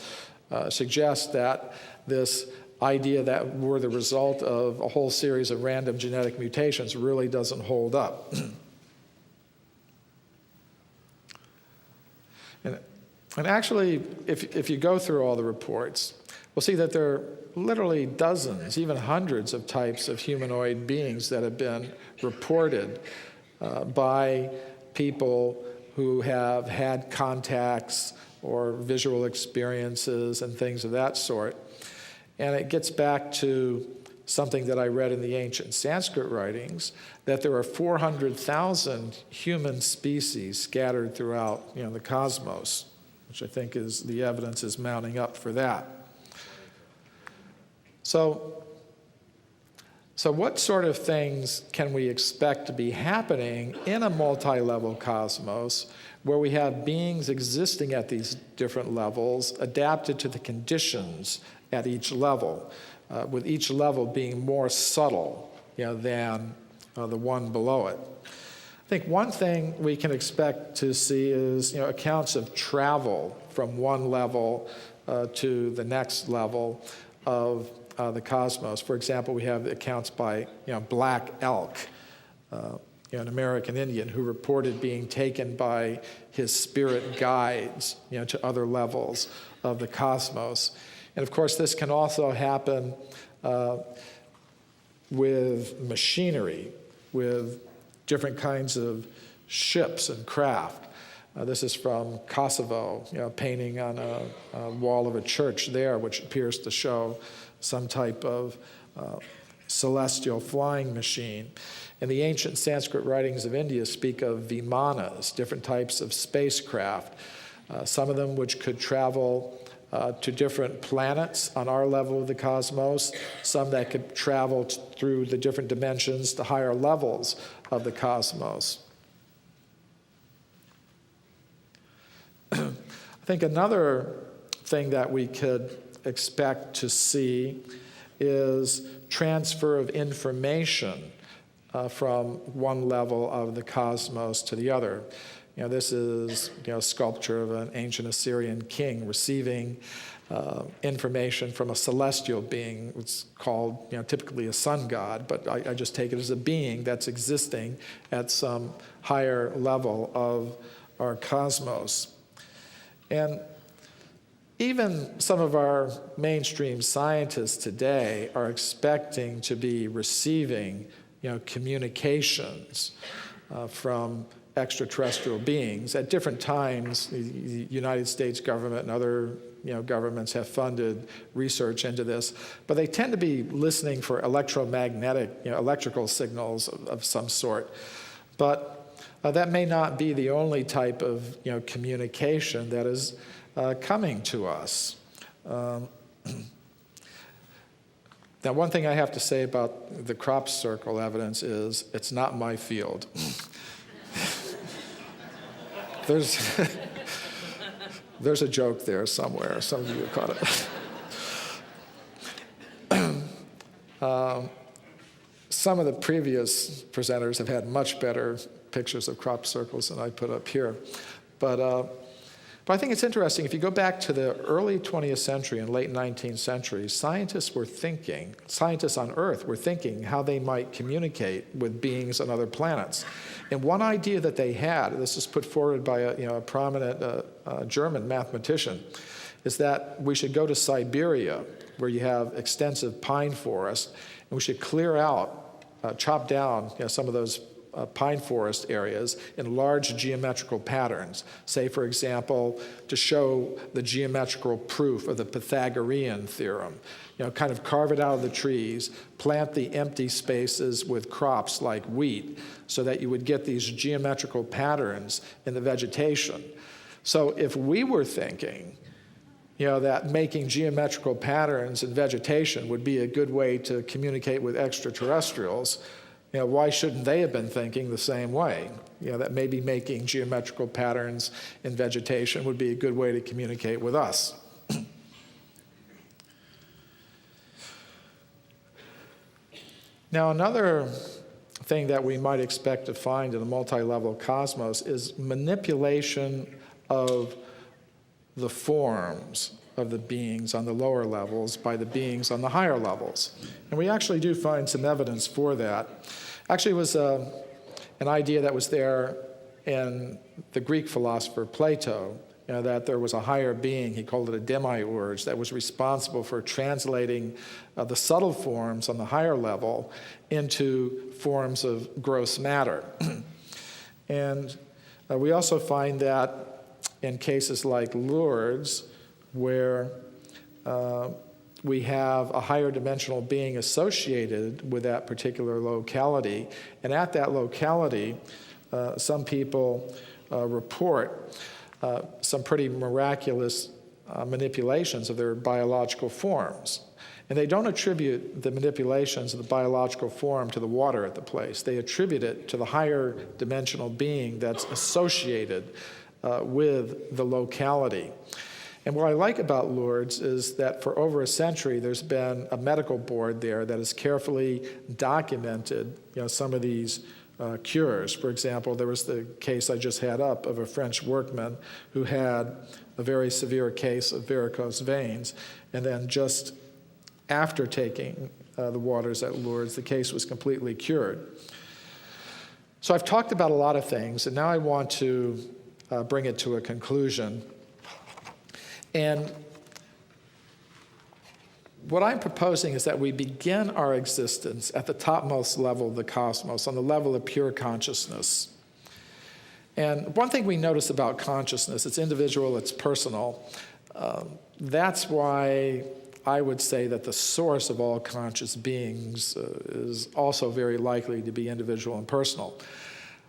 suggests that this idea that we're the result of a whole series of random genetic mutations really doesn't hold up. And actually, if you go through all the reports, we'll see that there are literally dozens, even hundreds of types of humanoid beings that have been reported by people who have had contacts or visual experiences and things of that sort. And it gets back to something that I read in the ancient Sanskrit writings, that there are 400,000 human species scattered throughout the cosmos, which I think is the evidence is mounting up for that. So what sort of things can we expect to be happening in a multi-level cosmos where we have beings existing at these different levels adapted to the conditions at each level, with each level being more subtle than the one below it? I think one thing we can expect to see is accounts of travel from one level to the next level of the cosmos. For example, we have accounts by Black Elk, an American Indian who reported being taken by his spirit guides to other levels of the cosmos. And of course, this can also happen with machinery, with different kinds of ships and craft. This is from Kosovo, painting on a wall of a church there, which appears to show some type of celestial flying machine. And the ancient Sanskrit writings of India speak of vimanas, different types of spacecraft, some of them which could travel to different planets on our level of the cosmos, some that could travel through the different dimensions to higher levels of the cosmos. I think another thing that we could expect to see is transfer of information from one level of the cosmos to the other. This is a sculpture of an ancient Assyrian king receiving information from a celestial being. It's called typically a sun god, but I just take it as a being that's existing at some higher level of our cosmos. And even some of our mainstream scientists today are expecting to be receiving communications from extraterrestrial beings. At different times, the United States government and other governments have funded research into this, but they tend to be listening for electromagnetic, electrical signals of some sort. But that may not be the only type of communication that is coming to us. Now, one thing I have to say about the crop circle evidence is it's not my field. There's a joke there somewhere. Some of you caught it. Some of the previous presenters have had much better pictures of crop circles than I put up here. But But I think it's interesting, if you go back to the early 20th century and late 19th century, scientists on Earth were thinking how they might communicate with beings on other planets. And one idea that they had, this is put forward by a prominent German mathematician, is that we should go to Siberia, where you have extensive pine forests, and we should clear out, chop down some of those pine forest areas in large geometrical patterns. Say, for example, to show the geometrical proof of the Pythagorean theorem. Kind of carve it out of the trees, plant the empty spaces with crops like wheat, so that you would get these geometrical patterns in the vegetation. So if we were thinking that making geometrical patterns in vegetation would be a good way to communicate with extraterrestrials, why shouldn't they have been thinking the same way? That maybe making geometrical patterns in vegetation would be a good way to communicate with us. Now, another thing that we might expect to find in a multi-level cosmos is manipulation of the forms of the beings on the lower levels by the beings on the higher levels. And we actually do find some evidence for that. Actually, it was an idea that was there in the Greek philosopher Plato, that there was a higher being, he called it a demi-gods, that was responsible for translating the subtle forms on the higher level into forms of gross matter. And we also find that in cases like Lourdes, where we have a higher dimensional being associated with that particular locality, and at that locality, some people report some pretty miraculous manipulations of their biological forms. And they don't attribute the manipulations of the biological form to the water at the place. They attribute it to the higher dimensional being that's associated with the locality. And what I like about Lourdes is that for over a century, there's been a medical board there that has carefully documented some of these cures. For example, there was the case I just had up of a French workman who had a very severe case of varicose veins, and then just after taking the waters at Lourdes, the case was completely cured. So I've talked about a lot of things, and now I want to bring it to a conclusion. And what I'm proposing is that we begin our existence at the topmost level of the cosmos, on the level of pure consciousness. And one thing we notice about consciousness, it's individual, it's personal. That's why I would say that the source of all conscious beings is also very likely to be individual and personal.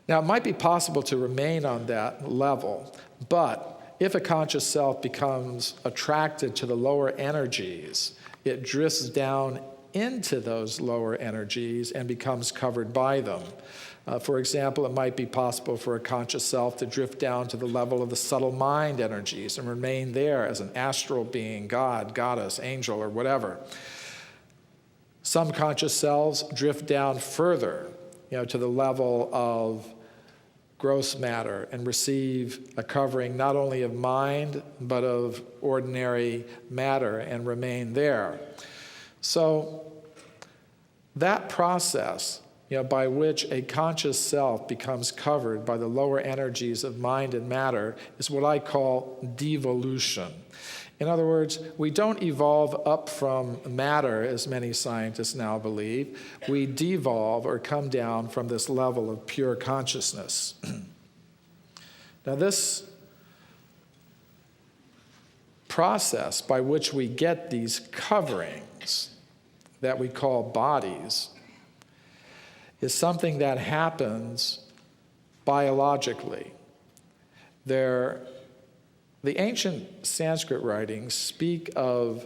Now, it might be possible to remain on that level, but if a conscious self becomes attracted to the lower energies, it drifts down into those lower energies and becomes covered by them. For example, it might be possible for a conscious self to drift down to the level of the subtle mind energies and remain there as an astral being, God, goddess, angel, or whatever. Some conscious selves drift down further, to the level of gross matter and receive a covering not only of mind, but of ordinary matter and remain there. So that process, by which a conscious self becomes covered by the lower energies of mind and matter is what I call devolution. In other words, we don't evolve up from matter, as many scientists now believe. We devolve or come down from this level of pure consciousness. Now, this process by which we get these coverings that we call bodies is something that happens biologically. The ancient Sanskrit writings speak of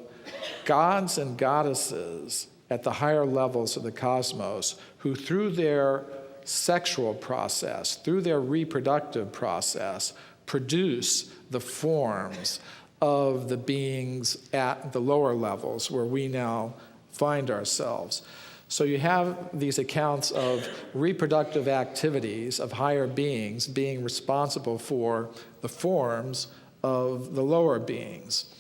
gods and goddesses at the higher levels of the cosmos who, through their sexual process, through their reproductive process, produce the forms of the beings at the lower levels where we now find ourselves. So you have these accounts of reproductive activities of higher beings being responsible for the forms of the lower beings.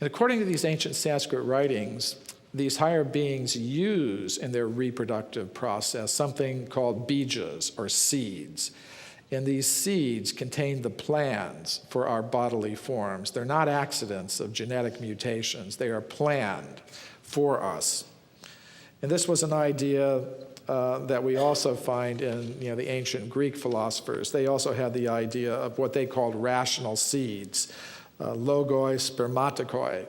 And according to these ancient Sanskrit writings, these higher beings use in their reproductive process something called bijas, or seeds. And these seeds contain the plans for our bodily forms. They're not accidents of genetic mutations. They are planned for us. And this was an idea that we also find in the ancient Greek philosophers. They also had the idea of what they called rational seeds, logoi, spermatikoi.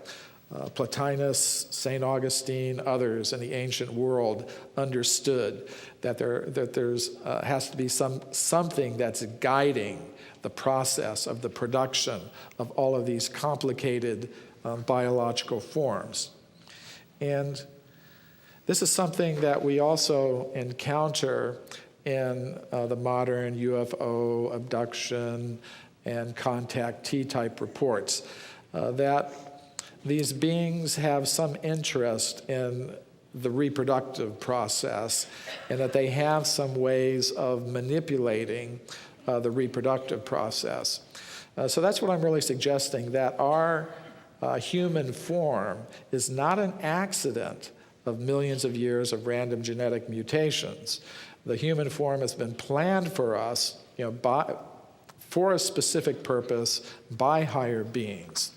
Plotinus, St. Augustine, others in the ancient world understood that there's has to be something that's guiding the process of the production of all of these complicated biological forms. And this is something that we also encounter in the modern UFO abduction and contactee type reports, that these beings have some interest in the reproductive process, and that they have some ways of manipulating the reproductive process. So that's what I'm really suggesting, that our human form is not an accident of millions of years of random genetic mutations. The human form has been planned for us, for a specific purpose by higher beings.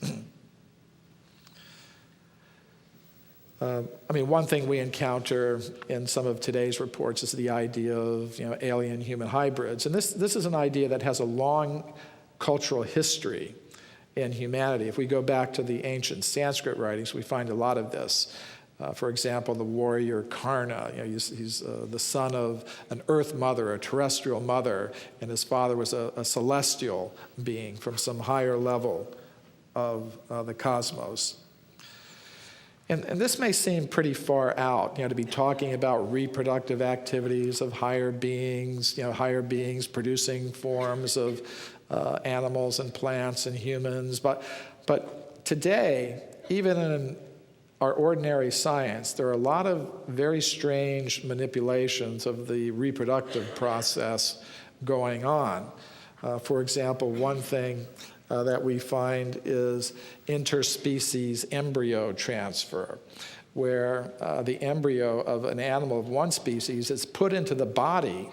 One thing we encounter in some of today's reports is the idea of alien-human hybrids. And this is an idea that has a long cultural history in humanity. If we go back to the ancient Sanskrit writings, we find a lot of this. For example, the warrior Karna, he's the son of an earth mother, a terrestrial mother, and his father was a celestial being from some higher level of the cosmos. And this may seem pretty far out, to be talking about reproductive activities of higher beings producing forms of animals and plants and humans. But today, even in our ordinary science, there are a lot of very strange manipulations of the reproductive process going on. For example, one thing that we find is interspecies embryo transfer, where the embryo of an animal of one species is put into the body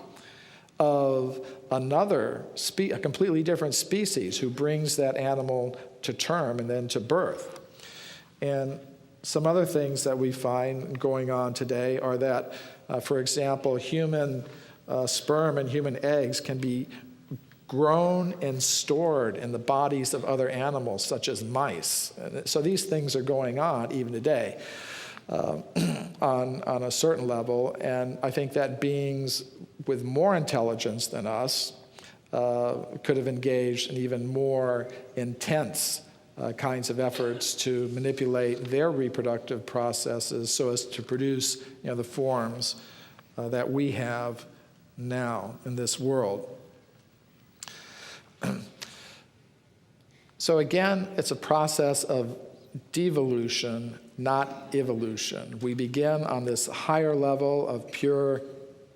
of another, a completely different species, who brings that animal to term and then to birth. And some other things that we find going on today are that, for example, human sperm and human eggs can be grown and stored in the bodies of other animals, such as mice. So these things are going on even today on a certain level, and I think that beings with more intelligence than us could have engaged in even more intense kinds of efforts to manipulate their reproductive processes so as to produce the forms that we have now in this world. So again, it's a process of devolution, not evolution. We begin on this higher level of pure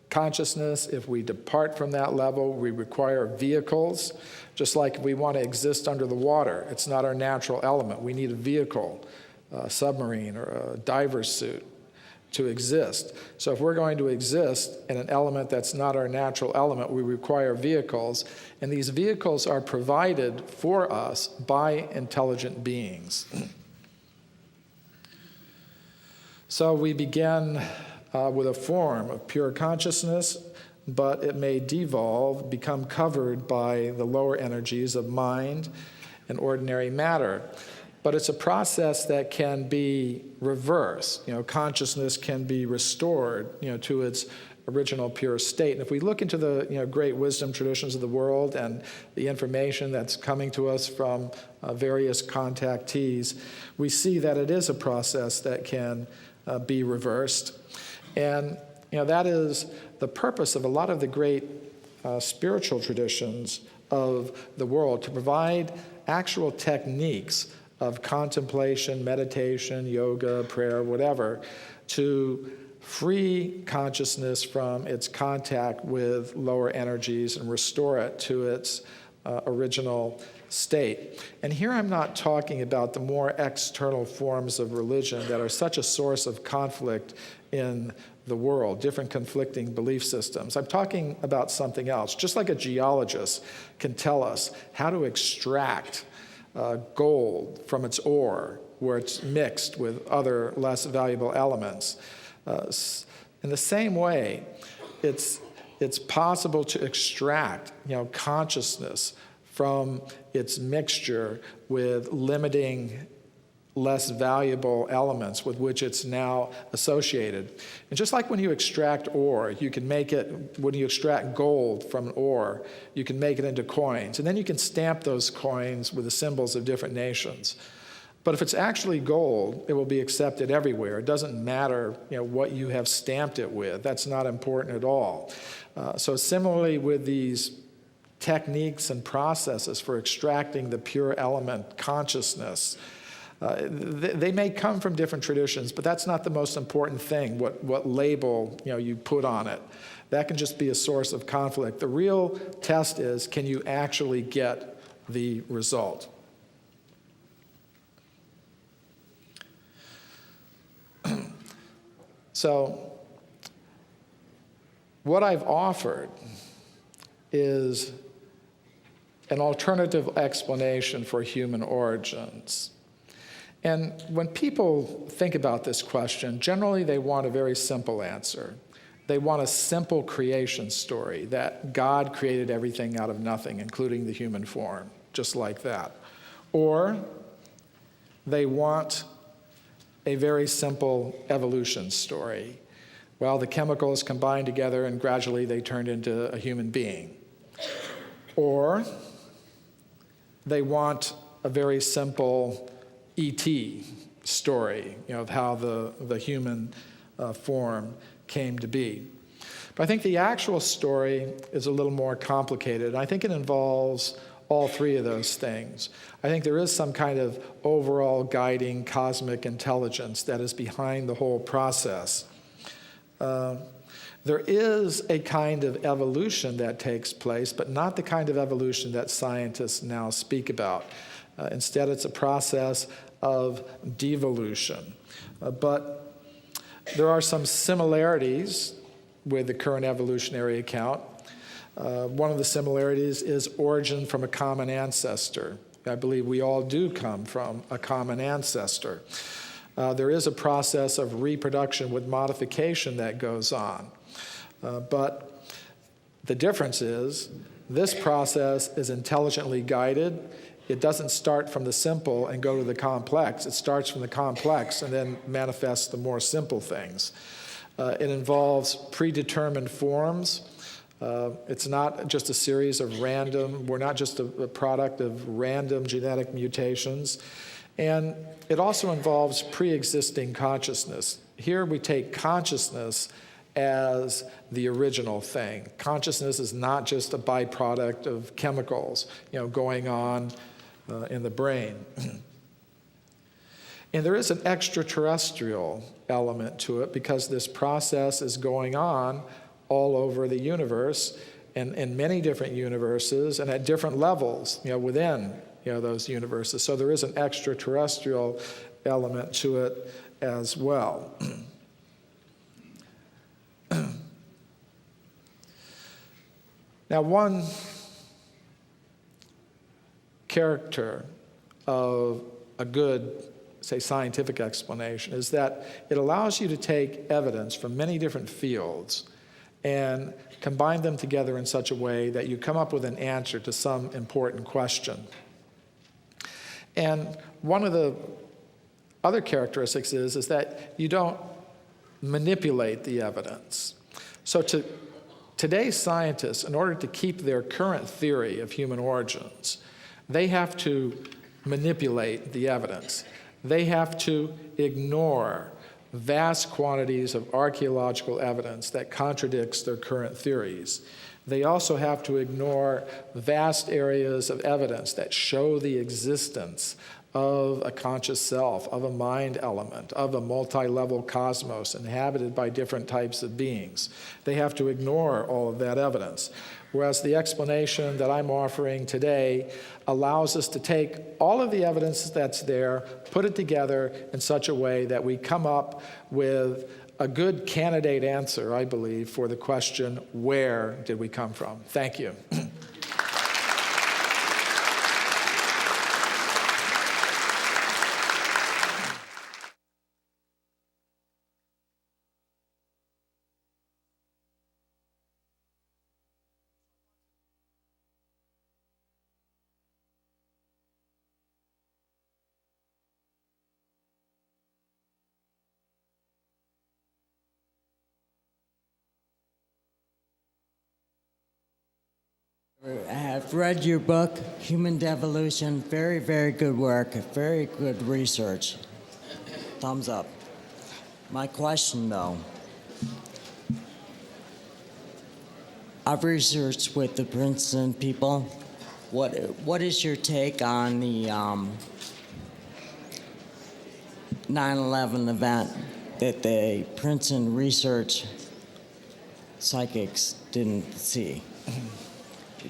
consciousness. If we depart from that level, we require vehicles, just like if we want to exist under the water. It's not our natural element. We need a vehicle, a submarine or a diver's suit to exist. So if we're going to exist in an element that's not our natural element, we require vehicles, and these vehicles are provided for us by intelligent beings. So we begin with a form of pure consciousness, but it may devolve, become covered by the lower energies of mind and ordinary matter. But it's a process that can be reversed. Consciousness can be restored, to its original pure state. And if we look into the, great wisdom traditions of the world and the information that's coming to us from various contactees, we see that it is a process that can be reversed. And, that is the purpose of a lot of the great spiritual traditions of the world, to provide actual techniques of contemplation, meditation, yoga, prayer, whatever, to free consciousness from its contact with lower energies and restore it to its original state. And here I'm not talking about the more external forms of religion that are such a source of conflict in the world, different conflicting belief systems. I'm talking about something else. Just like a geologist can tell us how to extract gold from its ore where it's mixed with other less valuable elements. In the same way, it's possible to extract, consciousness from its mixture with limiting, less valuable elements with which it's now associated. And just like when you extract ore, you can make it, when you extract gold from an ore, you can make it into coins. And then you can stamp those coins with the symbols of different nations. But if it's actually gold, it will be accepted everywhere. It doesn't matter, what you have stamped it with. That's not important at all. So similarly with these techniques and processes for extracting the pure element consciousness, they may come from different traditions, but that's not the most important thing, what label you put on it. That can just be a source of conflict. The real test is, can you actually get the result? So, what I've offered is an alternative explanation for human origins. And when people think about this question, generally they want a very simple answer. They want a simple creation story, that God created everything out of nothing, including the human form, just like that. Or they want a very simple evolution story. Well, the chemicals combined together and gradually they turned into a human being. Or they want a very simple E.T. story, of how the human form came to be. But I think the actual story is a little more complicated. I think it involves all three of those things. I think there is some kind of overall guiding cosmic intelligence that is behind the whole process. There is a kind of evolution that takes place, but not the kind of evolution that scientists now speak about. Instead, it's a process of devolution. But there are some similarities with the current evolutionary account. One of the similarities is origin from a common ancestor. I believe we all do come from a common ancestor. There is a process of reproduction with modification that goes on. But the difference is this process is intelligently guided. It doesn't start from the simple and go to the complex. It starts from the complex and then manifests the more simple things. It involves predetermined forms. It's not just a series of random, we're not just a product of random genetic mutations. And it also involves pre-existing consciousness. Here we take consciousness as the original thing. Consciousness is not just a byproduct of chemicals, going on in the brain. And there is an extraterrestrial element to it because this process is going on all over the universe and in many different universes and at different levels, within those universes. So there is an extraterrestrial element to it as well. Now, one character of a good, say, scientific explanation is that it allows you to take evidence from many different fields and combine them together in such a way that you come up with an answer to some important question. And one of the other characteristics is that you don't manipulate the evidence. So today's scientists, in order to keep their current theory of human origins, they have to manipulate the evidence. They have to ignore vast quantities of archaeological evidence that contradicts their current theories. They also have to ignore vast areas of evidence that show the existence of a conscious self, of a mind element, of a multi-level cosmos inhabited by different types of beings. They have to ignore all of that evidence. Whereas the explanation that I'm offering today allows us to take all of the evidence that's there, put it together in such a way that we come up with a good candidate answer, I believe, for the question, where did we come from? Thank you. I have read your book, Human Devolution. Very, very good work. Very good research. Thumbs up. My question, though. I've researched with the Princeton people. What is your take on the 9/11 event that the Princeton research psychics didn't see?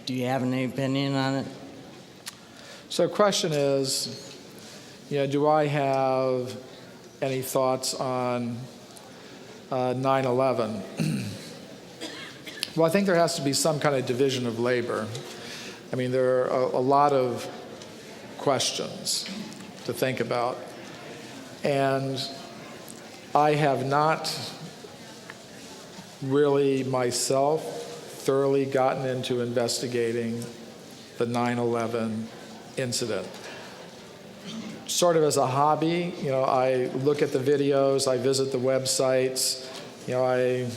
Do you have any opinion on it? So the question is, do I have any thoughts on 9/11? Well, I think there has to be some kind of division of labor. I mean, there are a lot of questions to think about. And I have not really myself thoroughly gotten into investigating the 9/11 incident. Sort of as a hobby, I look at the videos, I visit the websites, I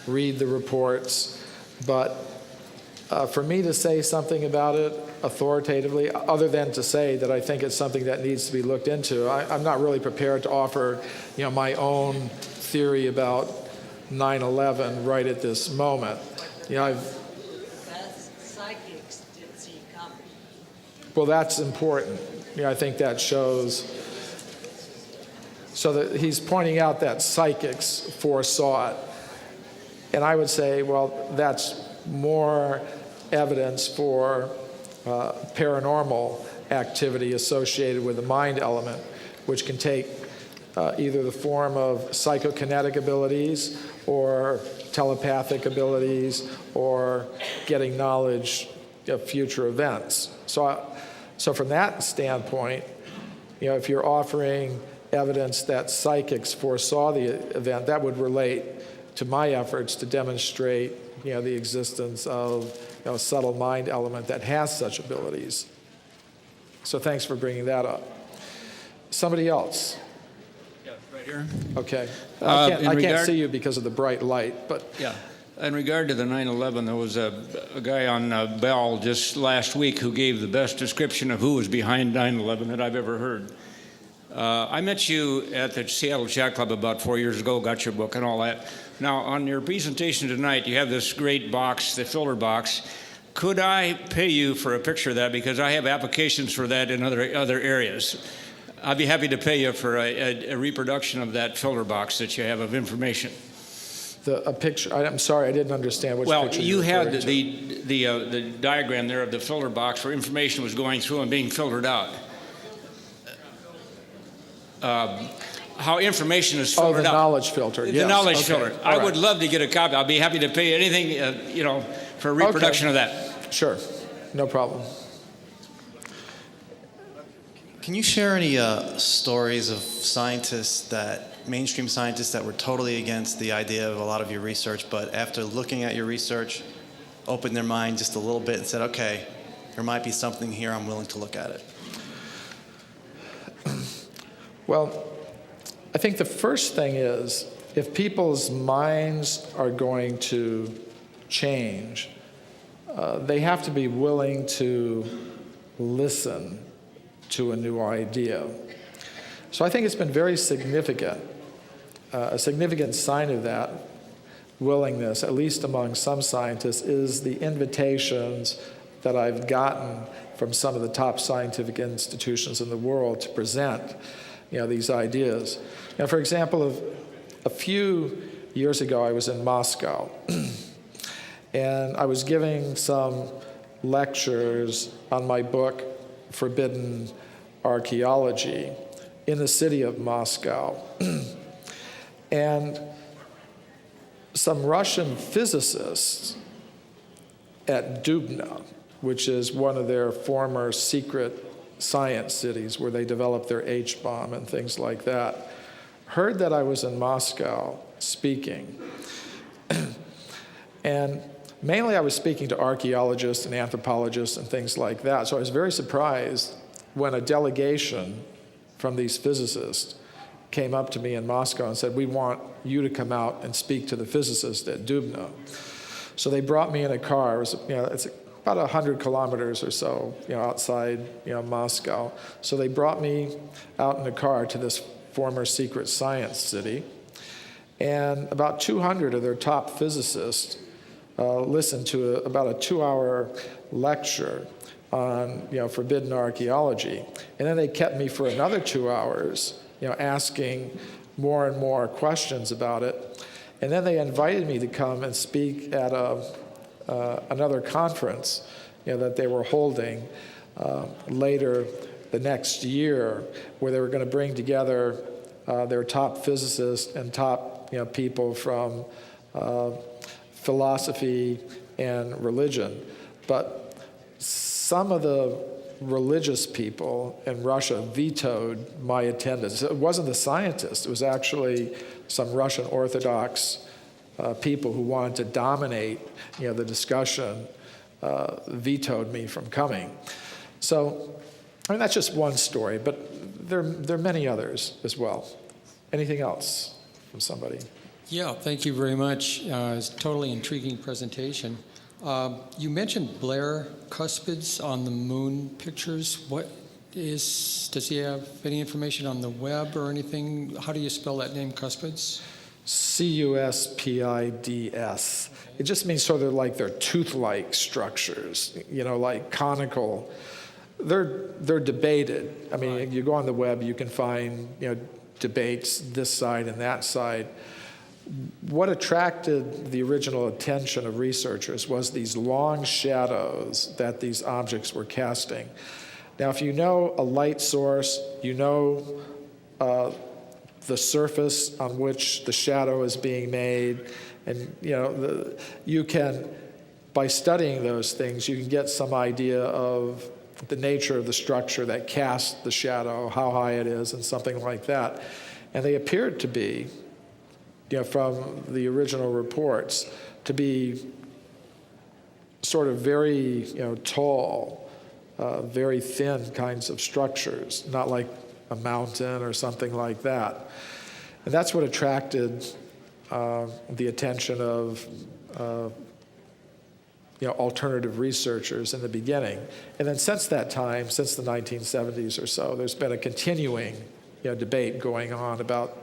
read the reports, but for me to say something about it authoritatively, other than to say that I think it's something that needs to be looked into, I'm not really prepared to offer, my own theory about 9/11 right at this moment. Psychics did see coming. Well, that's important. I think that shows. So that he's pointing out that psychics foresaw it. And I would say, well, that's more evidence for paranormal activity associated with the mind element, which can take either the form of psychokinetic abilities or telepathic abilities or getting knowledge of future events. So from that standpoint, if you're offering evidence that psychics foresaw the event, that would relate to my efforts to demonstrate the existence of a subtle mind element that has such abilities. So thanks for bringing that up. Somebody else? Right here. Okay. I can't see you because of the bright light, but... Yeah. In regard to the 9/11, there was a guy on Bell just last week who gave the best description of who was behind 9/11 that I've ever heard. I met you at the Seattle Chat Club about 4 years ago, got your book and all that. Now, on your presentation tonight, you have this great box, the filter box. Could I pay you for a picture of that? Because I have applications for that in other areas. I'd be happy to pay you for a reproduction of that filter box that you have of information. A picture. I'm sorry, I didn't understand which picture. Well, you had the diagram there of the filter box where information was going through and being filtered out. How information is filtered out. Oh, the knowledge filter. Yes. The knowledge Okay. filter. All I right. would love to get a copy. I'll be happy to pay anything, for a reproduction of that. Sure, no problem. Can you share any stories of mainstream scientists that were totally against the idea of a lot of your research, but after looking at your research, opened their mind just a little bit and said, okay, there might be something here, I'm willing to look at it? Well, I think the first thing is, if people's minds are going to change, they have to be willing to listen to a new idea. So I think it's been very significant. A significant sign of that willingness, at least among some scientists, is the invitations that I've gotten from some of the top scientific institutions in the world to present, these ideas. For example, a few years ago, I was in Moscow, and I was giving some lectures on my book, Forbidden Archaeology, in the city of Moscow. And some Russian physicists at Dubna, which is one of their former secret science cities where they developed their H-bomb and things like that, heard that I was in Moscow speaking. And mainly I was speaking to archaeologists and anthropologists and things like that. So I was very surprised when a delegation from these physicists came up to me in Moscow and said, "We want you to come out and speak to the physicists at Dubna." So they brought me in a car. It was, it's about 100 kilometers or so, outside, Moscow. So they brought me out in a car to this former secret science city. And about 200 of their top physicists listened to about a 2-hour lecture on, forbidden archaeology. And then they kept me for another 2 hours, asking more and more questions about it. And then they invited me to come and speak at another conference, that they were holding later the next year, where they were going to bring together their top physicists and top, people from philosophy and religion. But some of the religious people in Russia vetoed my attendance. It wasn't the scientists. It was actually some Russian Orthodox people who wanted to dominate, the discussion, vetoed me from coming. So, that's just one story, but there are many others as well. Anything else from somebody? Yeah, thank you very much. It's a totally intriguing presentation. You mentioned Blair Cuspids on the moon pictures. Does he have any information on the web or anything? How do you spell that name, Cuspids? Cuspids. It just means sort of like they're tooth-like structures, like conical. They're debated. I mean, Right. You go on the web, you can find, debates this side and that side. What attracted the original attention of researchers was these long shadows that these objects were casting. Now, if you know a light source, the surface on which the shadow is being made, and you can, by studying those things, you can get some idea of the nature of the structure that casts the shadow, how high it is, and something like that. And they appeared to be, from the original reports, to be sort of very, tall, very thin kinds of structures, not like a mountain or something like that. And that's what attracted the attention of alternative researchers in the beginning. And then since that time, since the 1970s or so, there's been a continuing debate going on about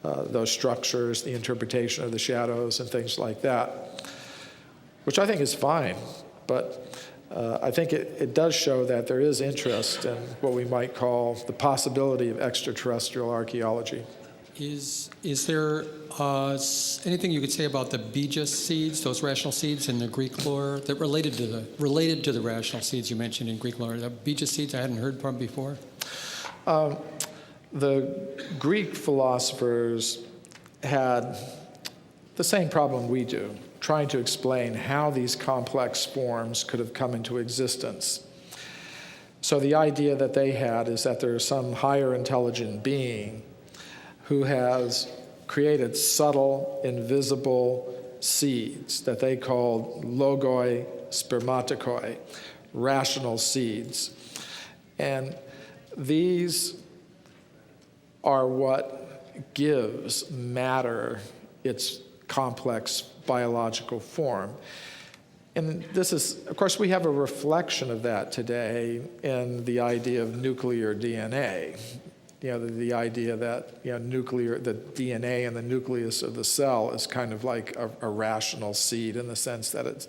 those structures, the interpretation of the shadows and things like that, which I think is fine. But I think it does show that there is interest in what we might call the possibility of extraterrestrial archaeology. Is there anything you could say about the bija seeds, those rational seeds in the Greek lore that related to the rational seeds you mentioned in Greek lore? The bija seeds I hadn't heard from before. The Greek philosophers had the same problem we do, trying to explain how these complex forms could have come into existence. So the idea that they had is that there is some higher intelligent being who has created subtle, invisible seeds that they called logoi spermatikoi, rational seeds. And these are what gives matter its complex biological form. And this is, of course, we have a reflection of that today in the idea of nuclear DNA. The idea that the DNA in the nucleus of the cell is kind of like a rational seed in the sense that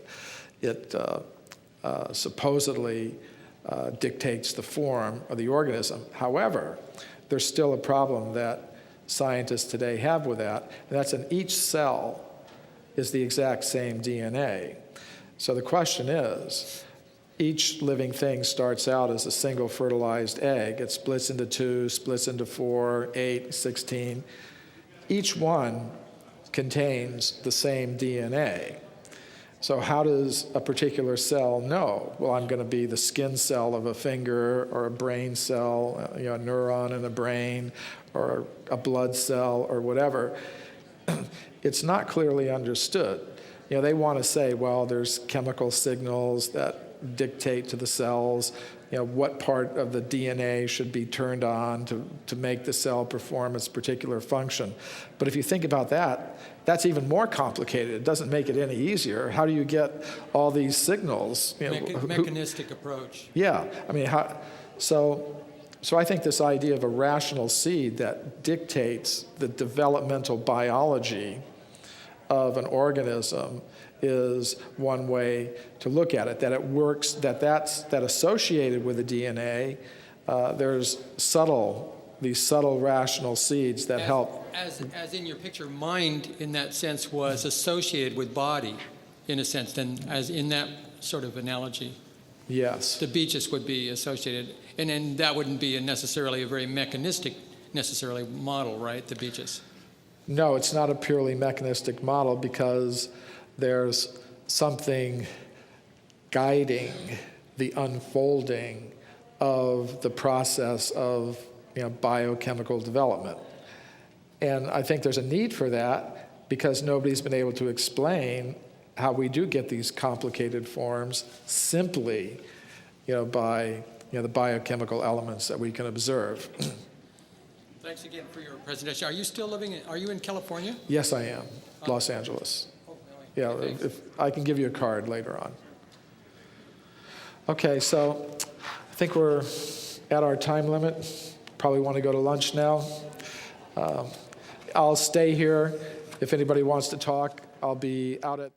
it supposedly dictates the form of the organism. However, there's still a problem that scientists today have with that, and that's in each cell is the exact same DNA. So the question is, each living thing starts out as a single fertilized egg. It splits into 2, splits into 4, 8, 16. Each one contains the same DNA. So how does a particular cell know? Well, I'm going to be the skin cell of a finger, or a brain cell, a neuron in a brain, or a blood cell, or whatever. It's not clearly understood. They want to say, well, there's chemical signals that dictate to the cells, what part of the DNA should be turned on to make the cell perform its particular function. But if you think about that, that's even more complicated. It doesn't make it any easier. How do you get all these signals? Mechanistic approach. Yeah, I mean, so I think this idea of a rational seed that dictates the developmental biology of an organism is one way to look at it, that it works, that associated with the DNA, there's these subtle rational seeds that help. As in your picture, mind in that sense was associated with body, in a sense, then as in that sort of analogy. Yes. The beaches would be associated, and then that wouldn't be necessarily a very mechanistic model, right, the beaches? No, it's not a purely mechanistic model, because there's something guiding the unfolding of the process of biochemical development. And I think there's a need for that, because nobody's been able to explain how we do get these complicated forms simply by the biochemical elements that we can observe. Thanks again for your presentation. Are you in California? Yes, I am. Los Angeles. Yeah, if I can give you a card later on. Okay, so I think we're at our time limit. Probably want to go to lunch now. I'll stay here. If anybody wants to talk, I'll be out at